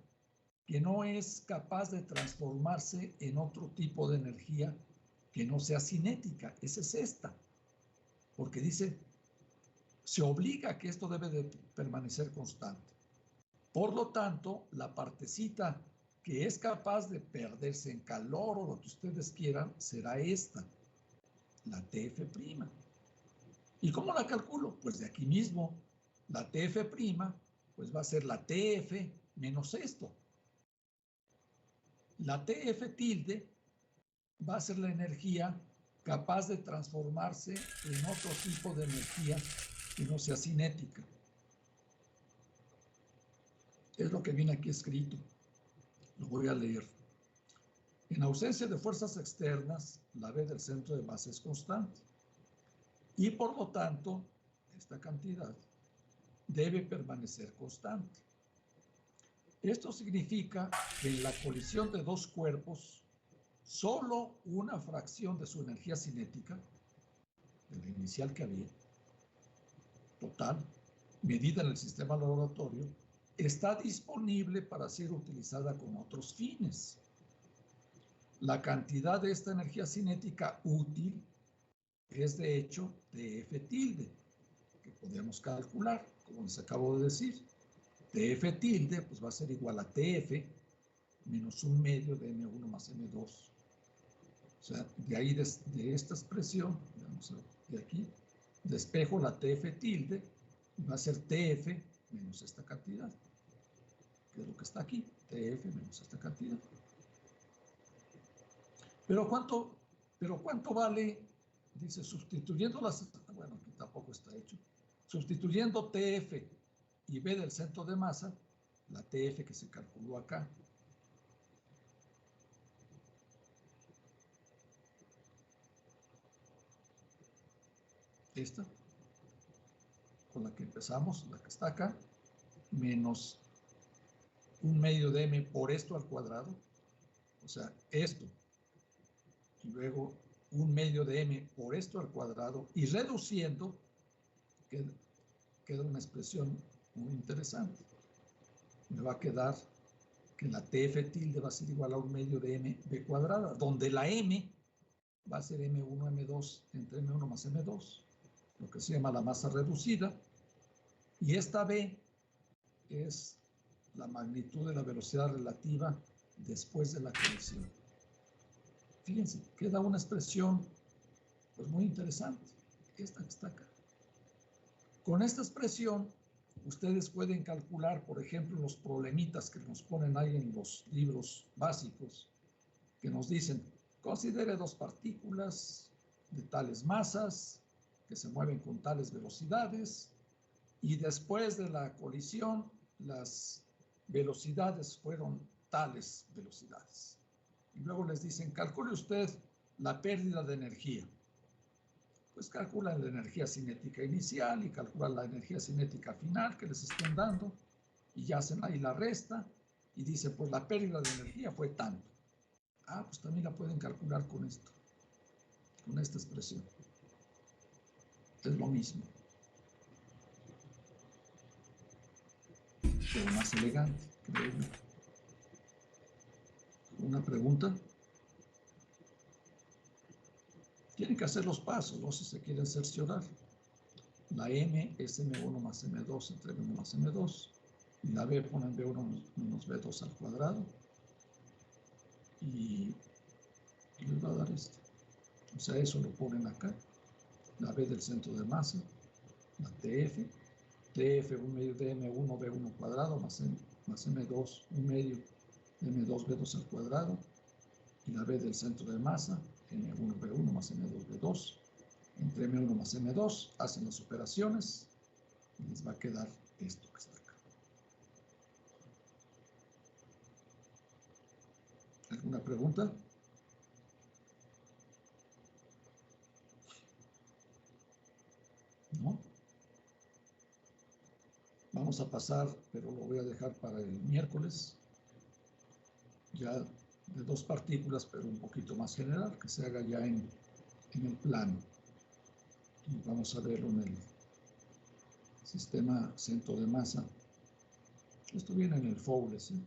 que no es capaz de transformarse en otro tipo de energía que no sea cinética. Esa es esta. Porque dice, se obliga a que esto debe de permanecer constante. Por lo tanto, la partecita que es capaz de perderse en calor o lo que ustedes quieran, será esta, la TF'. ¿Y cómo la calculo? Pues de aquí mismo, la TF', pues va a ser la TF menos esto. La TF tilde va a ser la energía capaz de transformarse en otro tipo de energía que no sea cinética. Es lo que viene aquí escrito. Lo voy a leer. En ausencia de fuerzas externas, la V del centro de masa es constante. Y por lo tanto, esta cantidad debe permanecer constante. Esto significa que en la colisión de dos cuerpos, solo una fracción de su energía cinética, de la inicial que había, total, medida en el sistema laboratorio, está disponible para ser utilizada con otros fines. La cantidad de esta energía cinética útil es de hecho TF tilde, que podemos calcular, como les acabo de decir. TF tilde pues va a ser igual a TF menos 1/2 de M1 más M2. O sea, de ahí de esta expresión, vamos a ver, de aquí, despejo la TF tilde y va a ser TF menos esta cantidad, que es lo que está aquí, TF menos esta cantidad. Pero ¿cuánto vale? Dice, sustituyendo las... Bueno, aquí tampoco está hecho. Sustituyendo TF y V del centro de masa, la TF que se calculó acá, esta, con la que empezamos, la que está acá, menos 1/2 de M por esto al cuadrado, o sea, esto, y luego 1/2 de M por esto al cuadrado, y reduciendo, queda una expresión muy interesante. Me va a quedar que la TF tilde va a ser igual a 1/2 de MB cuadrada, donde la M va a ser M1, M2 entre M1 más M2, lo que se llama la masa reducida, y esta B es la magnitud de la velocidad relativa después de la colisión. Fíjense, queda una expresión pues muy interesante, esta que está acá. Con esta expresión Ustedes pueden calcular, por ejemplo, los problemitas que nos ponen ahí en los libros básicos, que nos dicen, considere dos partículas de tales masas que se mueven con tales velocidades y después de la colisión las velocidades fueron tales velocidades. Y luego les dicen, calcule usted la pérdida de energía. Pues calculan la energía cinética inicial y calculan la energía cinética final que les estén dando y ya hacen ahí la resta y dicen, pues la pérdida de energía fue tanto. Ah, pues también la pueden calcular con esto, con esta expresión. Es lo mismo, pero más elegante, creo yo. ¿Una pregunta? Tienen que hacer los pasos, ¿no? Si se quieren cerciorar. La M es M1 más M2 entre M1 más M2. Y la B ponen B1 menos B2 al cuadrado. Y les va a dar esto. O sea, eso lo ponen acá. La B del centro de masa. La TF. TF, un medio de M1 B1 cuadrado más M2, un medio de M2 B2 al cuadrado. Y la B del centro de masa, M1 B1 más M2 B2. Entre M1 más M2 hacen las operaciones y les va a quedar esto que está acá. ¿Alguna pregunta? ¿No? Vamos a pasar, pero lo voy a dejar para el miércoles, ya de dos partículas, pero un poquito más general, que se haga ya en el plano. Y vamos a verlo en el sistema centro de masa. Esto viene en el Fowles, ¿eh?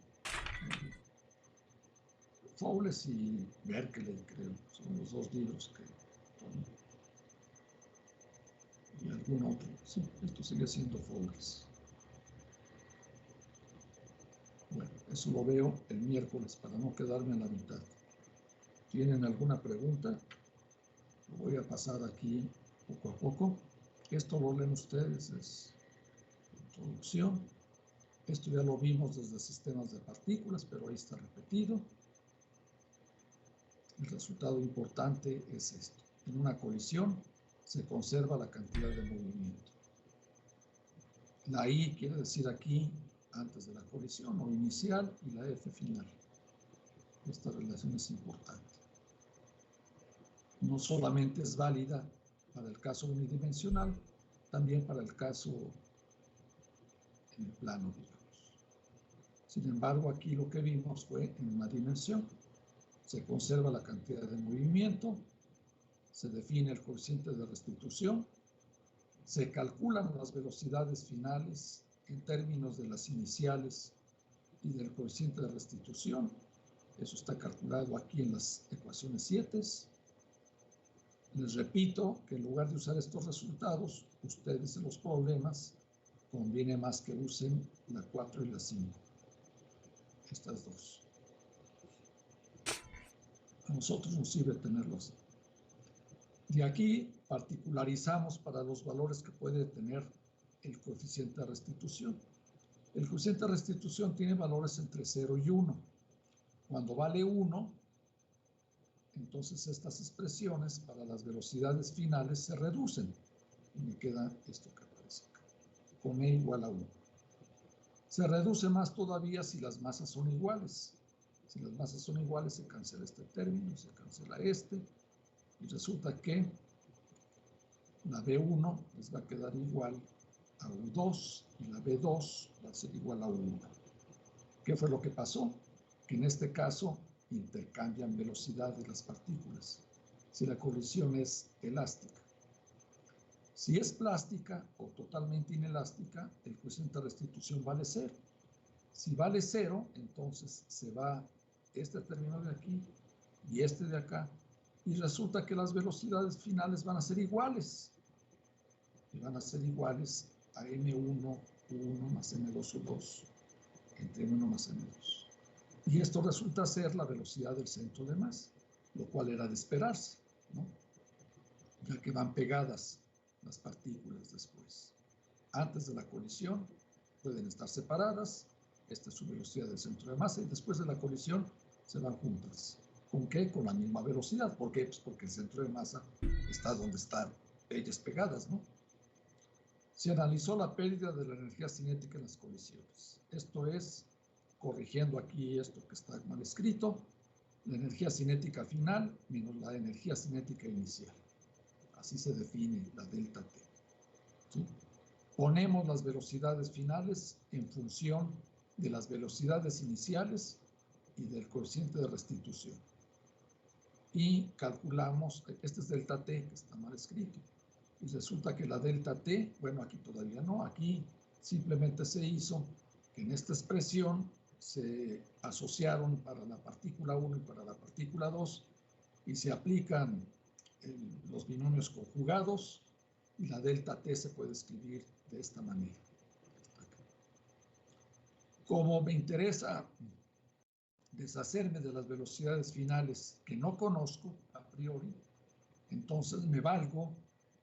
Fowles y Berkeley, creo, son los dos libros que toman. Y algún otro. Sí, esto sigue siendo Fowles. Bueno, eso lo veo el miércoles para no quedarme a la mitad. ¿Tienen alguna pregunta? Lo voy a pasar aquí poco a poco. Esto lo leen ustedes, es introducción. Esto ya lo vimos desde sistemas de partículas, pero ahí está repetido. El resultado importante es esto. En una colisión se conserva la cantidad de movimiento. La I quiere decir aquí antes de la colisión o inicial y la F final. Esta relación es importante. No solamente es válida para el caso unidimensional, también para el caso en el plano, digamos. Sin embargo, aquí lo que vimos fue en una dimensión. Se conserva la cantidad de movimiento, se define el coeficiente de restitución, se calculan las velocidades finales en términos de las iniciales y del coeficiente de restitución. Eso está calculado aquí en las ecuaciones 7. Les repito que en lugar de usar estos resultados, ustedes en los problemas conviene más que usen la 4 y la 5. Estas dos. A nosotros nos sirve tenerlos. De aquí particularizamos para los valores que puede tener el coeficiente de restitución. El coeficiente de restitución tiene valores entre 0 y 1. Cuando vale 1, entonces estas expresiones para las velocidades finales se reducen. Y me queda esto que aparece acá, con E igual a 1. Se reduce más todavía si las masas son iguales. Si las masas son iguales, se cancela este término, se cancela este. Y resulta que la B1 les va a quedar igual a U2 y la B2 va a ser igual a U1. ¿Qué fue lo que pasó? Que en este caso intercambian velocidad de las partículas. Si la colisión es elástica. Si es plástica o totalmente inelástica, el coeficiente de restitución vale 0. Si vale 0, entonces se va este término de aquí y este de acá, y resulta que las velocidades finales van a ser iguales. Y van a ser iguales a M1, U1 más M2, U2, entre M1 más M2. Y esto resulta ser la velocidad del centro de masa, lo cual era de esperarse, ¿no? Ya que van pegadas las partículas después. Antes de la colisión, pueden estar separadas. Esta es su velocidad del centro de masa y después de la colisión se van juntas. ¿Con qué? Con la misma velocidad. ¿Por qué? Pues porque el centro de masa está donde están ellas pegadas, ¿no? Se analizó la pérdida de la energía cinética en las colisiones. Esto es, corrigiendo aquí esto que está mal escrito, la energía cinética final menos la energía cinética inicial. Así se define la delta T. ¿Sí? Ponemos las velocidades finales en función de las velocidades iniciales y del coeficiente de restitución. Y calculamos, este es delta T, que está mal escrito. Y resulta que la delta T, bueno, aquí todavía no, aquí simplemente se hizo que en esta expresión se asociaron para la partícula 1 y para la partícula 2 y se aplican los binomios conjugados y la delta T se puede escribir de esta manera. Como me interesa deshacerme de las velocidades finales que no conozco a priori, entonces me valgo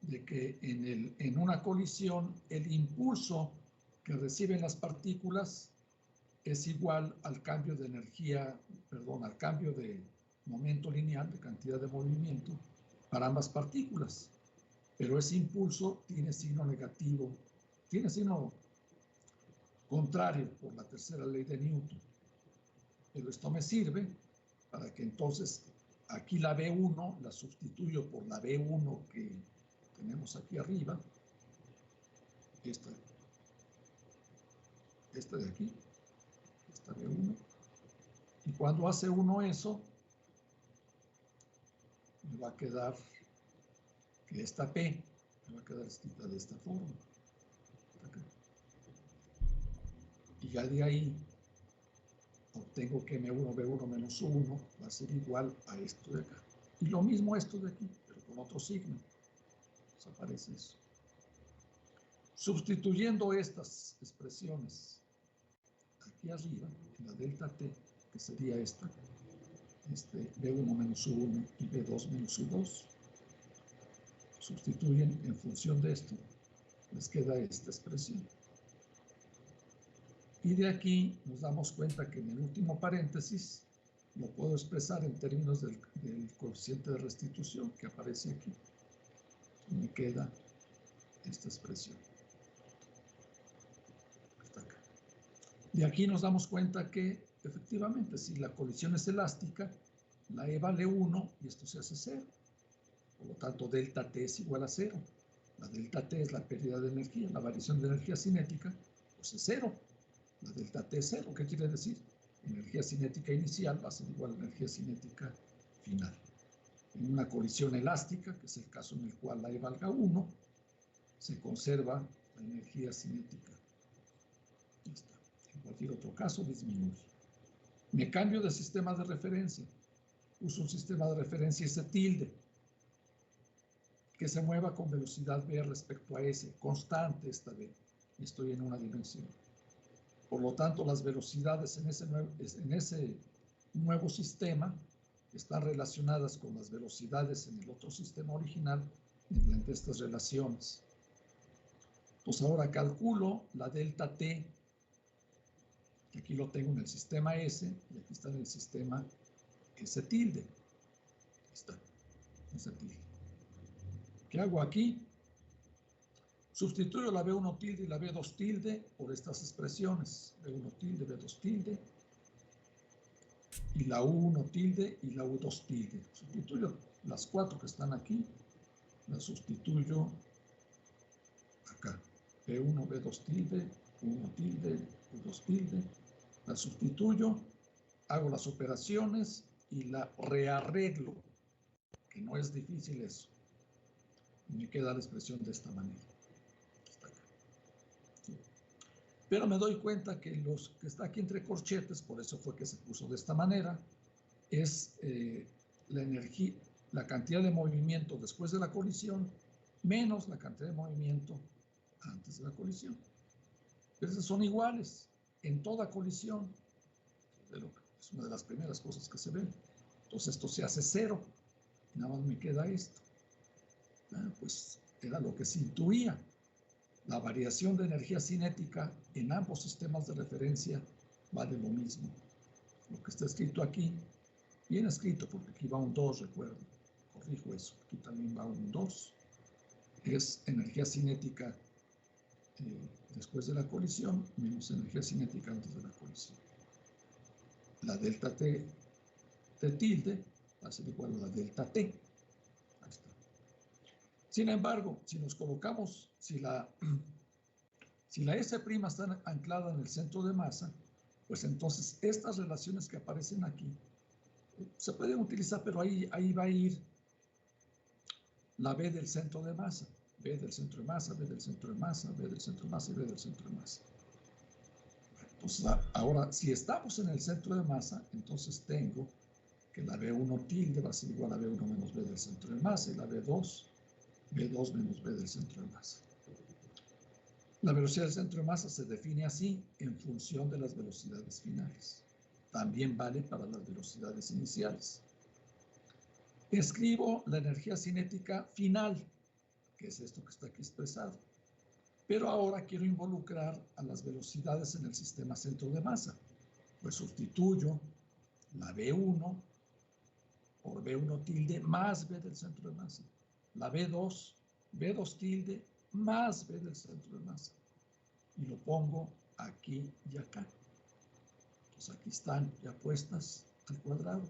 de que en una colisión el impulso que reciben las partículas es igual al cambio de energía, perdón, al cambio de momento lineal, de cantidad de movimiento, para ambas partículas. Pero ese impulso tiene signo negativo, tiene signo contrario por la tercera ley de Newton. Pero esto me sirve para que entonces aquí la B1 la sustituyo por la B1 que tenemos aquí arriba, esta de aquí, esta B1, y cuando hace uno eso, me va a quedar que esta P me va a quedar escrita de esta forma. Y ya de ahí obtengo que M1, B1 menos 1 va a ser igual a esto de acá. Y lo mismo esto de aquí, pero con otro signo. Desaparece eso. Sustituyendo estas expresiones aquí arriba, en la delta T, que sería esta, B1 menos U1 y B2 menos U2, sustituyen en función de esto, les queda esta expresión. Y de aquí nos damos cuenta que en el último paréntesis lo puedo expresar en términos del coeficiente de restitución que aparece aquí. Y me queda esta expresión. Hasta acá. De aquí nos damos cuenta que efectivamente si la colisión es elástica, la E vale 1 y esto se hace 0. Por lo tanto, delta T es igual a 0. La delta T es la pérdida de energía, la variación de energía cinética, pues es 0. La delta T es 0. ¿Qué quiere decir? Energía cinética inicial va a ser igual a energía cinética final. En una colisión elástica, que es el caso en el cual la E valga 1, se conserva la energía cinética. Ya está. En cualquier otro caso, disminuye. Me cambio de sistema de referencia. Uso un sistema de referencia S tilde, que se mueva con velocidad v respecto a S, constante esta v. Estoy en una dimensión. Por lo tanto, las velocidades en ese nuevo sistema están relacionadas con las velocidades en el otro sistema original mediante estas relaciones. Pues ahora calculo la delta T, que aquí lo tengo en el sistema S, y aquí está en el sistema S tilde. Aquí está, S tilde. ¿Qué hago aquí? Sustituyo la B1 tilde y la B2 tilde por estas expresiones. B1 tilde, B2 tilde, y la U1 tilde y la U2 tilde. Sustituyo las 4 que están aquí, las sustituyo acá. B1, B2 tilde, U1 tilde, U2 tilde. Las sustituyo, hago las operaciones y la rearreglo, que no es difícil eso. Y me queda la expresión de esta manera. Pero me doy cuenta que los que está aquí entre corchetes, por eso fue que se puso de esta manera, es la energía, la cantidad de movimiento después de la colisión menos la cantidad de movimiento antes de la colisión. Entonces son iguales en toda colisión. Es una de las primeras cosas que se ven. Entonces esto se hace 0. Nada más me queda esto. Pues era lo que se intuía. La variación de energía cinética en ambos sistemas de referencia vale lo mismo. Lo que está escrito aquí, bien escrito, porque aquí va un 2, recuerden. Corrijo eso, aquí también va un 2. Es energía cinética después de la colisión menos energía cinética antes de la colisión. La delta T tilde va a ser igual a la delta T. Ahí está. Sin embargo, si nos colocamos, si la S' está anclada en el centro de masa, pues entonces estas relaciones que aparecen aquí se pueden utilizar, pero ahí va a ir la B del centro de masa. B del centro de masa, B del centro de masa, B del centro de masa y B del centro de masa. Entonces, ahora, si estamos en el centro de masa, entonces tengo que la B1 tilde va a ser igual a B1 menos B del centro de masa y la B2 menos B del centro de masa. La velocidad del centro de masa se define así en función de las velocidades finales. También vale para las velocidades iniciales. Escribo la energía cinética final, que es esto que está aquí expresado. Pero ahora quiero involucrar a las velocidades en el sistema centro de masa. Pues sustituyo la B1 por B1 tilde más B del centro de masa. La B2 tilde más B del centro de masa. Y lo pongo aquí y acá. Entonces aquí están ya puestas al cuadrado.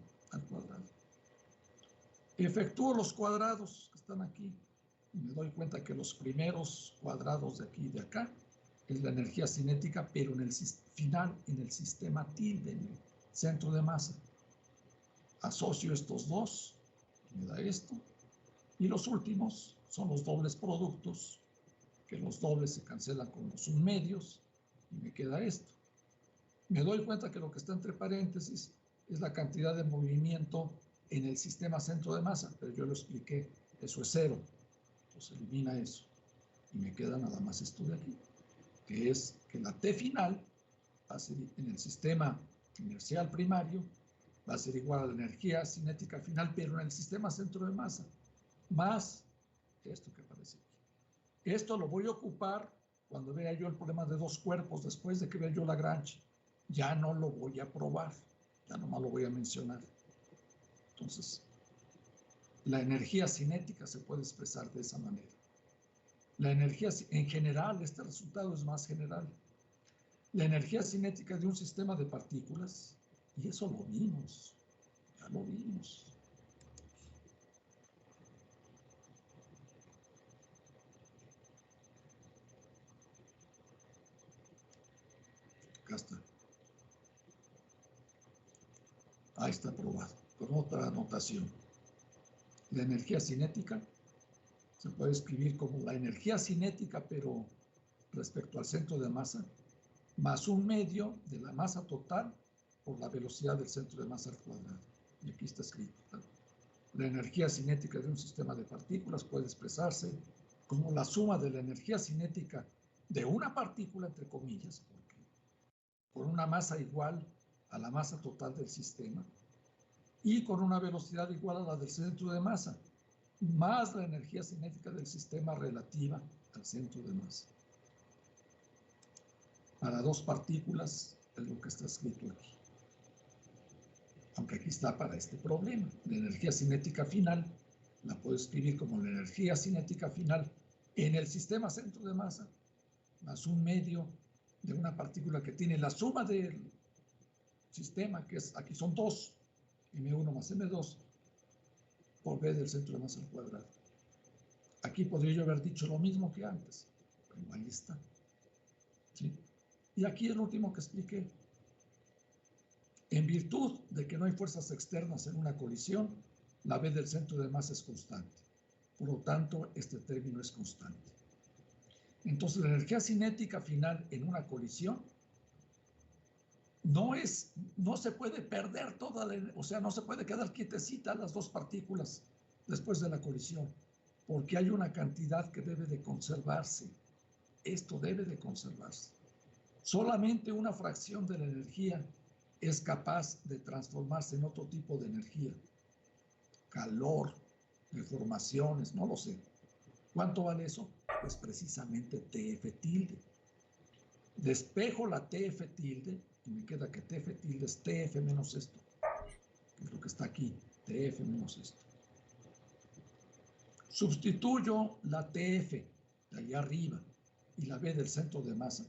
Efectúo los cuadrados que están aquí. Y me doy cuenta que los primeros cuadrados de aquí y de acá es la energía cinética, pero en el final, en el sistema tilde, en el centro de masa. Asocio estos dos, me da esto. Y los últimos son los dobles productos, que los dobles se cancelan con los submedios, y me queda esto. Me doy cuenta que lo que está entre paréntesis es la cantidad de movimiento en el sistema centro de masa, pero yo lo expliqué, eso es 0. Pues elimina eso y me queda nada más esto de aquí, que es que la T final va a ser en el sistema inercial primario, va a ser igual a la energía cinética final, pero en el sistema centro de masa, más esto que aparece aquí. Esto lo voy a ocupar cuando vea yo el problema de dos cuerpos, después de que vea yo Lagrange. Ya no lo voy a probar, ya nomás lo voy a mencionar. Entonces, la energía cinética se puede expresar de esa manera. La energía, en general, este resultado es más general. La energía cinética de un sistema de partículas, y eso lo vimos, ya lo vimos. Acá está. Ahí está probado, con otra anotación. La energía cinética se puede escribir como la energía cinética, pero respecto al centro de masa, más un medio de la masa total por la velocidad del centro de masa al cuadrado. Y aquí está escrito, ¿no? La energía cinética de un sistema de partículas puede expresarse como la suma de la energía cinética de una partícula, entre comillas, porque con una masa igual a la masa total del sistema y con una velocidad igual a la del centro de masa, más la energía cinética del sistema relativa al centro de masa. Para dos partículas es lo que está escrito aquí. Aunque aquí está para este problema. La energía cinética final la puedo escribir como la energía cinética final en el sistema centro de masa, más un medio de una partícula que tiene la suma del sistema, que es, aquí son 2, M1 más M2, por B del centro de masa al cuadrado. Aquí podría yo haber dicho lo mismo que antes, pero ahí está. ¿Sí? Y aquí el último que expliqué. En virtud de que no hay fuerzas externas en una colisión, la B del centro de masa es constante. Por lo tanto, este término es constante. Entonces, la energía cinética final en una colisión no se puede perder toda o sea, no se puede quedar quietecita las dos partículas después de la colisión, porque hay una cantidad que debe de conservarse. Esto debe de conservarse. Solamente una fracción de la energía es capaz de transformarse en otro tipo de energía. Calor, deformaciones, no lo sé. ¿Cuánto vale eso? es precisamente TF tilde. Despejo la TF tilde y me queda que TF tilde es TF menos esto, que es lo que está aquí, TF menos esto. Sustituyo la TF de allá arriba y la B del centro de masa.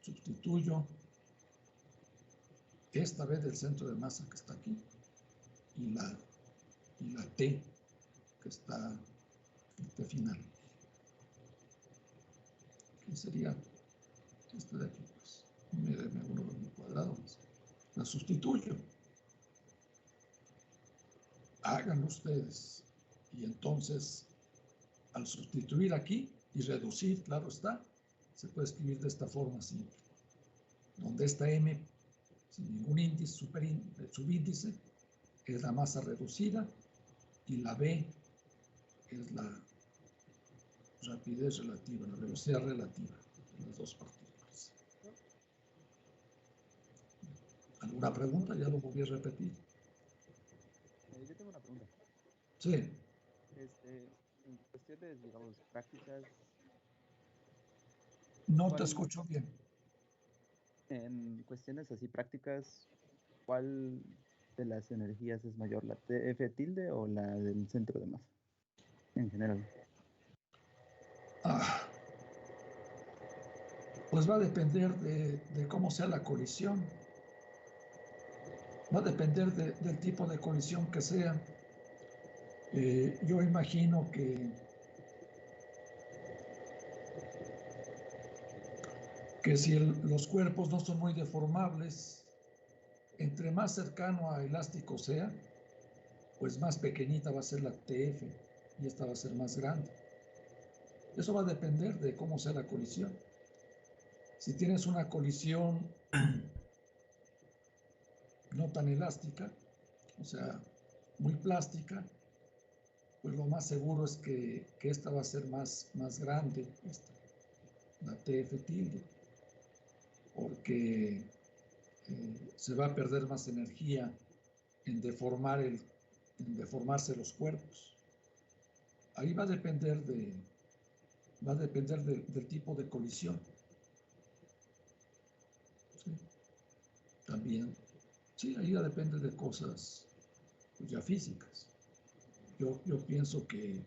Sustituyo esta B del centro de masa que está aquí y la T que está en T final. ¿Qué sería este de aquí? Pues M1 de mi cuadrado. La sustituyo. Háganlo ustedes. Y entonces, al sustituir aquí y reducir, claro está, se puede escribir de esta forma simple, donde esta M, sin ningún índice, subíndice, es la masa reducida y la B es la rapidez relativa, la velocidad relativa de las dos partículas. ¿Alguna pregunta? Ya lo volví a repetir. Yo tengo una pregunta. Sí. En cuestiones, digamos, prácticas. No te escucho bien. En cuestiones así prácticas, ¿cuál de las energías es mayor, la TF tilde o la del centro de masa? En general. Pues va a depender de cómo sea la colisión. Va a depender del tipo de colisión que sea. Yo imagino que si los cuerpos no son muy deformables, entre más cercano a elástico sea, pues más pequeñita va a ser la TF y esta va a ser más grande. Eso va a depender de cómo sea la colisión. Si tienes una colisión no tan elástica, o sea, muy plástica, pues lo más seguro es que esta va a ser más grande, la TF tilde, porque se va a perder más energía en deformarse los cuerpos. Ahí va a depender del tipo de colisión. ¿Sí? También, sí, ahí ya depende de cosas pues, ya físicas. Yo pienso que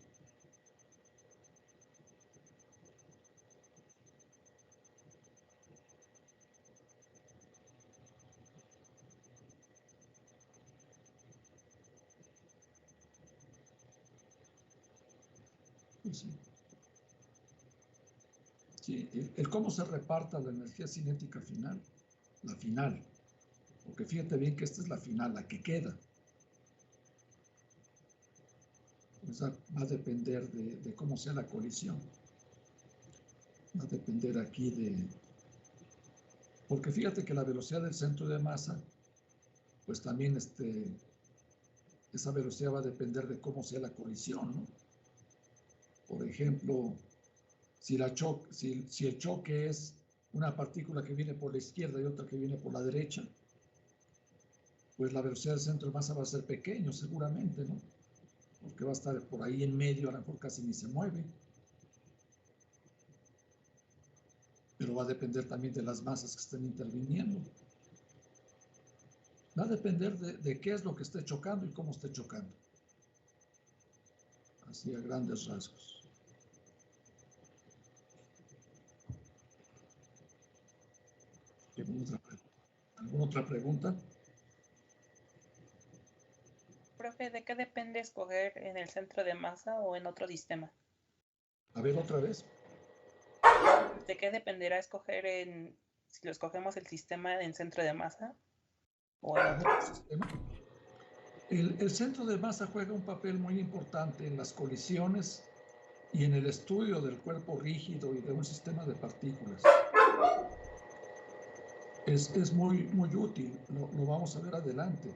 pues, sí, el cómo se reparta la energía cinética final, la final, porque fíjate bien que esta es la final, la que queda. Pues va a depender de cómo sea la colisión. Va a depender aquí porque fíjate que la velocidad del centro de masa, pues también esa velocidad va a depender de cómo sea la colisión, ¿no? Por ejemplo, si el choque es una partícula que viene por la izquierda y otra que viene por la derecha, pues la velocidad del centro de masa va a ser pequeño seguramente, ¿no? Porque va a estar por ahí en medio, a lo mejor casi ni se mueve. Pero va a depender también de las masas que estén interviniendo. Va a depender de qué es lo que esté chocando y cómo esté chocando. Así a grandes rasgos. ¿Alguna otra pregunta? Profe, ¿de qué depende escoger en el centro de masa o en otro sistema? A ver, otra vez. ¿De qué dependerá escoger si lo escogemos el sistema en centro de masa o en otro sistema? El centro de masa juega un papel muy importante en las colisiones y en el estudio del cuerpo rígido y de un sistema de partículas. Es muy útil, lo vamos a ver adelante.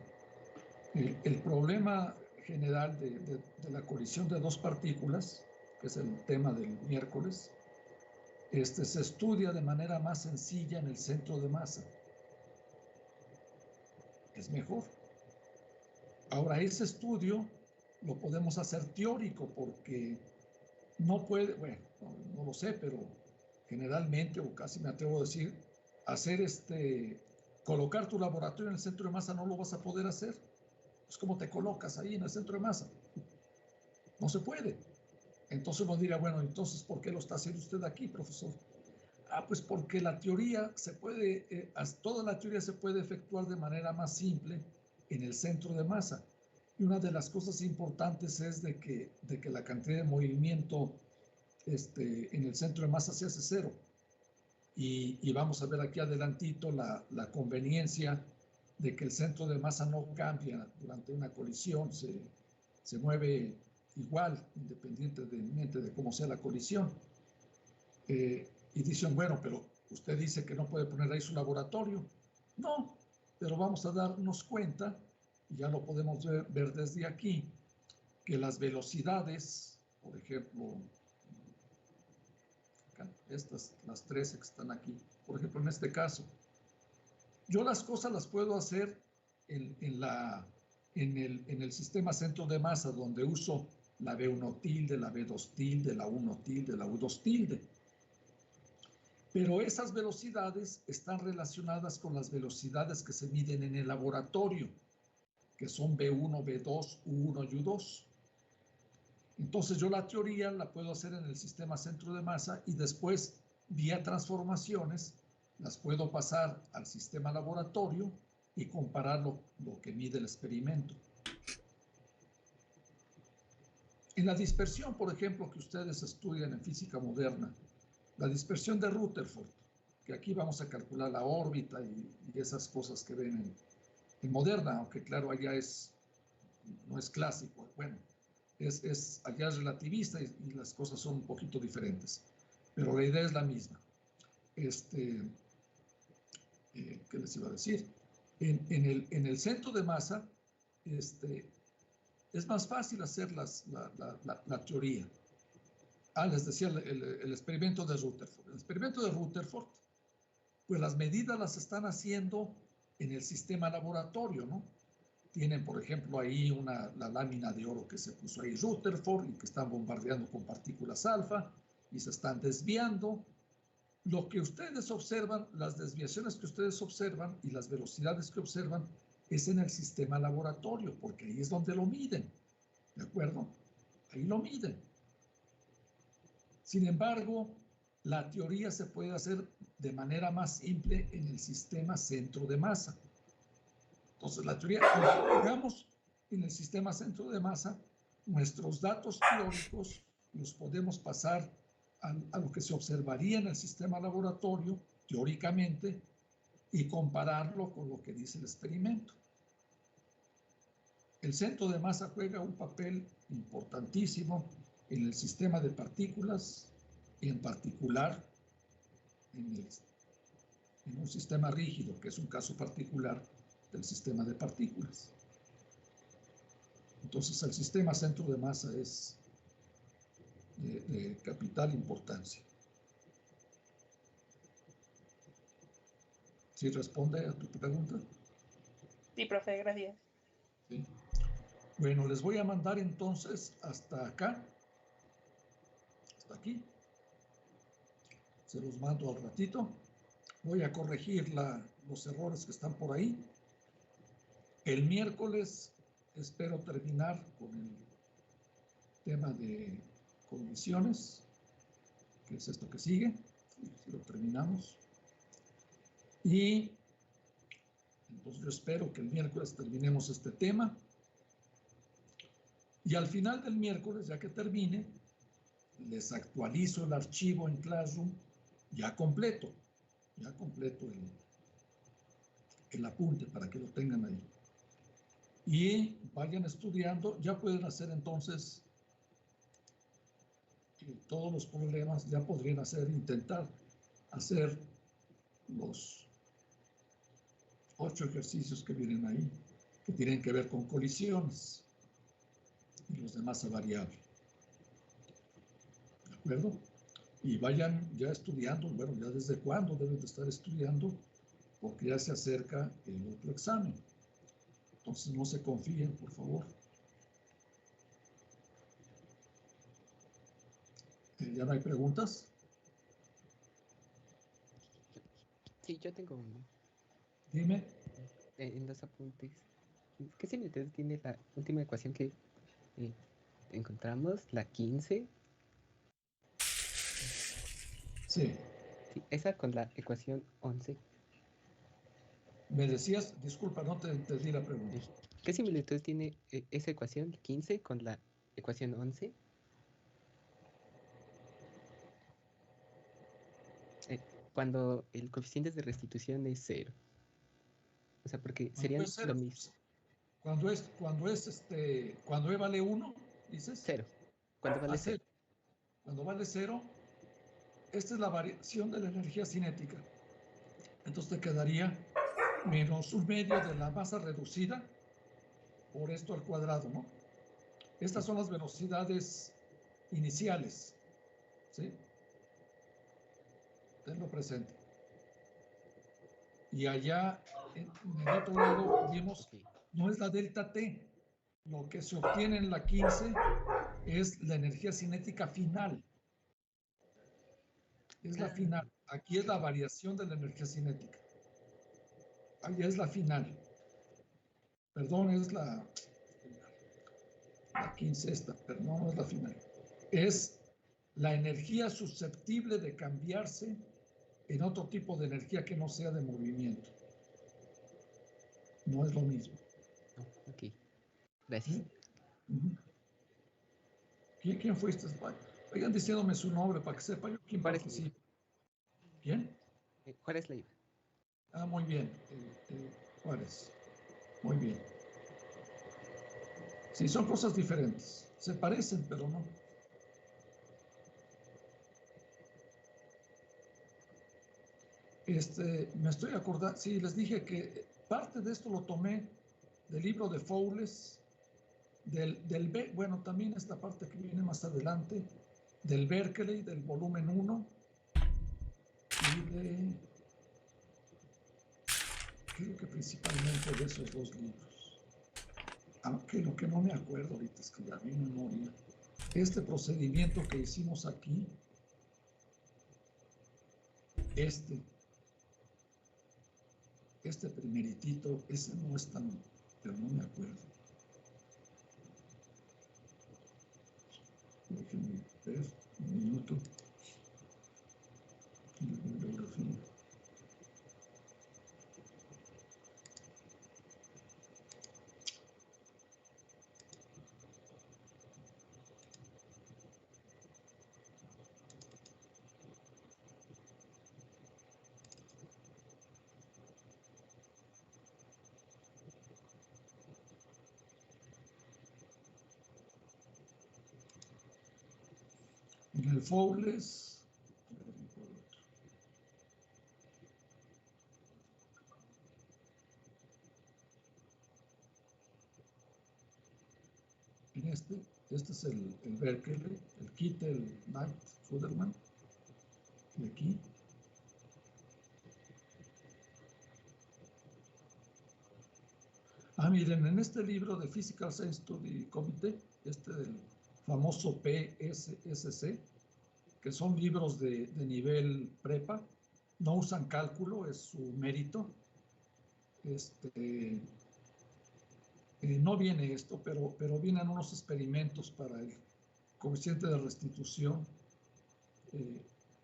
El problema general de la colisión de dos partículas, que es el tema del miércoles, se estudia de manera más sencilla en el centro de masa. Es mejor. Ahora, ese estudio lo podemos hacer teórico porque no puede, bueno, no lo sé, pero generalmente, o casi me atrevo a decir, colocar tu laboratorio en el centro de masa no lo vas a poder hacer. Es como te colocas ahí en el centro de masa. No se puede. Entonces uno dirá, bueno, entonces, ¿por qué lo está haciendo usted aquí, profesor? Ah, pues porque la teoría toda la teoría se puede efectuar de manera más simple en el centro de masa. Y una de las cosas importantes es de que la cantidad de movimiento en el centro de masa se hace cero. Y vamos a ver aquí adelantito la conveniencia de que el centro de masa no cambia durante una colisión, se mueve igual, independientemente de cómo sea la colisión. Y dicen, bueno, pero usted dice que no puede poner ahí su laboratorio. No, pero vamos a darnos cuenta, y ya lo podemos ver desde aquí, que las velocidades, por ejemplo, las 13 que están aquí, por ejemplo, en este caso, yo las cosas las puedo hacer en el sistema centro de masa, donde uso la B1 tilde, la B2 tilde, la 1 tilde, la U2 tilde. Pero esas velocidades están relacionadas con las velocidades que se miden en el laboratorio, que son B1, B2, U1 y U2. Entonces yo la teoría la puedo hacer en el sistema centro de masa y después, vía transformaciones, las puedo pasar al sistema laboratorio y comparar lo que mide el experimento. En la dispersión, por ejemplo, que ustedes estudian en física moderna, la dispersión de Rutherford, que aquí vamos a calcular la órbita y esas cosas que ven en moderna, aunque claro, allá no es clásico. Bueno, allá es relativista y las cosas son un poquito diferentes, pero la idea es la misma. ¿Qué les iba a decir? En el centro de masa, es más fácil hacer la teoría. Les decía el experimento de Rutherford. El experimento de Rutherford, pues las medidas las están haciendo en el sistema laboratorio, ¿no? Tienen, por ejemplo, ahí la lámina de oro que se puso ahí Rutherford y que están bombardeando con partículas alfa y se están desviando. Lo que ustedes observan, las desviaciones que ustedes observan y las velocidades que observan es en el sistema laboratorio, porque ahí es donde lo miden, ¿de acuerdo? Ahí lo miden. Sin embargo, la teoría se puede hacer de manera más simple en el sistema centro de masa. Entonces, la teoría, digamos, en el sistema centro de masa, nuestros datos teóricos los podemos pasar a lo que se observaría en el sistema laboratorio, teóricamente, y compararlo con lo que dice el experimento. El centro de masa juega un papel importantísimo en el sistema de partículas y en particular en un sistema rígido, que es un caso particular del sistema de partículas. Entonces, el sistema centro de masa es de capital importancia. ¿Sí responde a tu pregunta? Sí, profe, gracias. Sí. Bueno, les voy a mandar entonces hasta acá, hasta aquí. Se los mando al ratito. Voy a corregir los errores que están por ahí. El miércoles espero terminar con el tema de condiciones, que es esto que sigue, si lo terminamos. Y entonces yo espero que el miércoles terminemos este tema. Y al final del miércoles, ya que termine, les actualizo el archivo en Classroom ya completo el apunte para que lo tengan ahí. Y vayan estudiando, ya pueden hacer entonces todos los problemas, ya podrían intentar hacer los 8 ejercicios que vienen ahí, que tienen que ver con colisiones y los de masa variable. ¿De acuerdo? Y vayan ya estudiando, bueno, ya desde cuándo deben de estar estudiando, porque ya se acerca el otro examen. Entonces no se confíen, por favor. ¿Ya no hay preguntas? Sí, yo tengo uno. Dime. En los apuntes. ¿Qué similitud tiene la última ecuación que encontramos? La 15. Sí. Sí, esa con la ecuación 11. Me decías, disculpa, no te entendí la pregunta. ¿Qué similitud tiene esa ecuación 15 con la ecuación 11? Cuando el coeficiente de restitución es 0. O sea, porque serían lo mismo. Cuando E vale 1, dices. 0. Cuando vale 0. Cuando vale 0, esta es la variación de la energía cinética. Entonces te quedaría menos un medio de la masa reducida por esto al cuadrado, ¿no? Estas son las velocidades iniciales, ¿sí? Tenlo presente. Y allá, en el otro lado, vimos, no es la delta T. Lo que se obtiene en la 15 es la energía cinética final. Es la final. Aquí es la variación de la energía cinética. Allá es la final. Perdón, es la 15 esta, pero no es la final. Es la energía susceptible de cambiarse en otro tipo de energía que no sea de movimiento. No es lo mismo. Ok, gracias. ¿Quién fuiste? Vayan diciéndome su nombre para que sepa yo quién participa. ¿Quién? Juárez Leiva. Ah, muy bien. Juárez. Muy bien. Sí, son cosas diferentes. Se parecen, pero no. Me estoy acordando, sí, les dije que parte de esto lo tomé del libro de Fowles, bueno, también esta parte que viene más adelante, del Berkeley, del volumen 1, y creo que principalmente de esos dos libros. Aunque lo que no me acuerdo ahorita es que ya mi memoria. Este procedimiento que hicimos aquí, este primeritito, ese no es tan, pero no me acuerdo. Déjenme ver un minuto. Bibliografía. En el Fowles, en este es el Berkeley, el Kittel, Knight, Fuderman, y aquí. Ah, miren, en este libro de Physical Science Study Committee, del famoso PSSC, que son libros de nivel prepa, no usan cálculo, es su mérito. No viene esto, pero vienen unos experimentos para el coeficiente de restitución.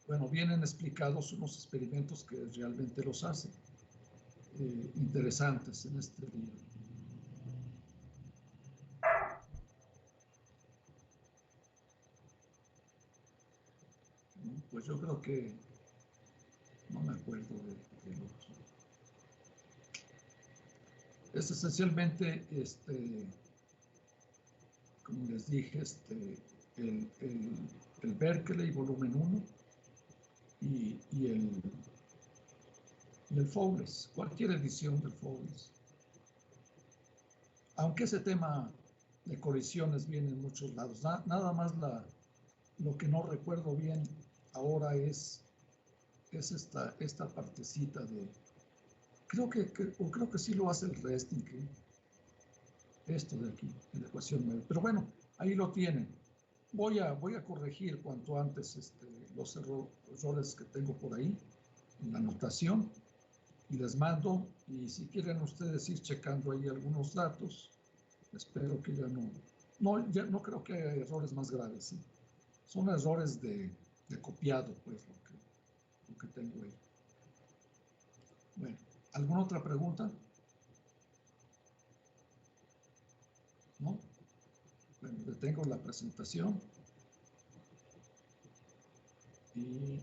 Bueno, vienen explicados unos experimentos que realmente los hacen interesantes en este libro. Pues yo creo que no me acuerdo de otro. Es esencialmente, como les dije, el Berkeley volumen 1 y el Fowles, cualquier edición del Fowles. Aunque ese tema de colisiones viene en muchos lados, nada más lo que no recuerdo bien ahora es esta partecita de, creo que sí lo hace el Resting, esto de aquí, en la ecuación 9. Pero bueno, ahí lo tienen. voy a corregir cuanto antes los errores que tengo por ahí en la anotación y les mando, y si quieren ustedes ir checando ahí algunos datos, espero que ya no creo que haya errores más graves, ¿sí? Son errores de copiado, pues, lo que tengo ahí. Bueno, ¿alguna otra pregunta? ¿No? Bueno, detengo la presentación y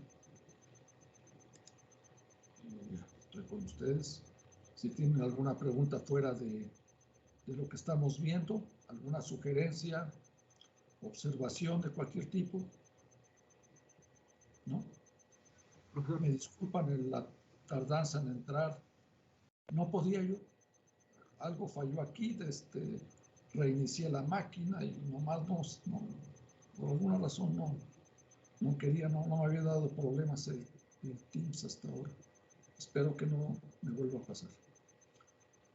ya, estoy con ustedes. Si tienen alguna pregunta fuera de lo que estamos viendo, alguna sugerencia, observación de cualquier tipo, ¿no? Me disculpan la tardanza en entrar. No podía yo. Algo falló aquí, reinicié la máquina y nomás no, por alguna razón no quería, no me había dado problemas el Teams hasta ahora. Espero que no me vuelva a pasar.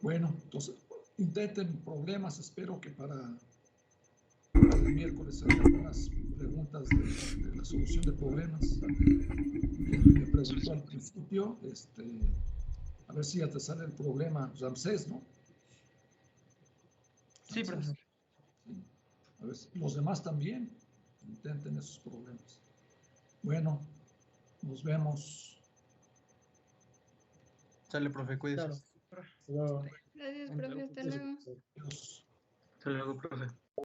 Bueno, entonces intenten problemas, espero que para el miércoles haya algunas preguntas de la solución de problemas. Me preguntó al principio, a ver si ya te sale el problema, Ramsés, ¿no? Sí, profesor. Sí. A ver, los demás también intenten esos problemas. Bueno, nos vemos. Sale, profe, cuídese. Claro. Gracias, profe. Hasta luego. Adiós. Hasta luego, profe.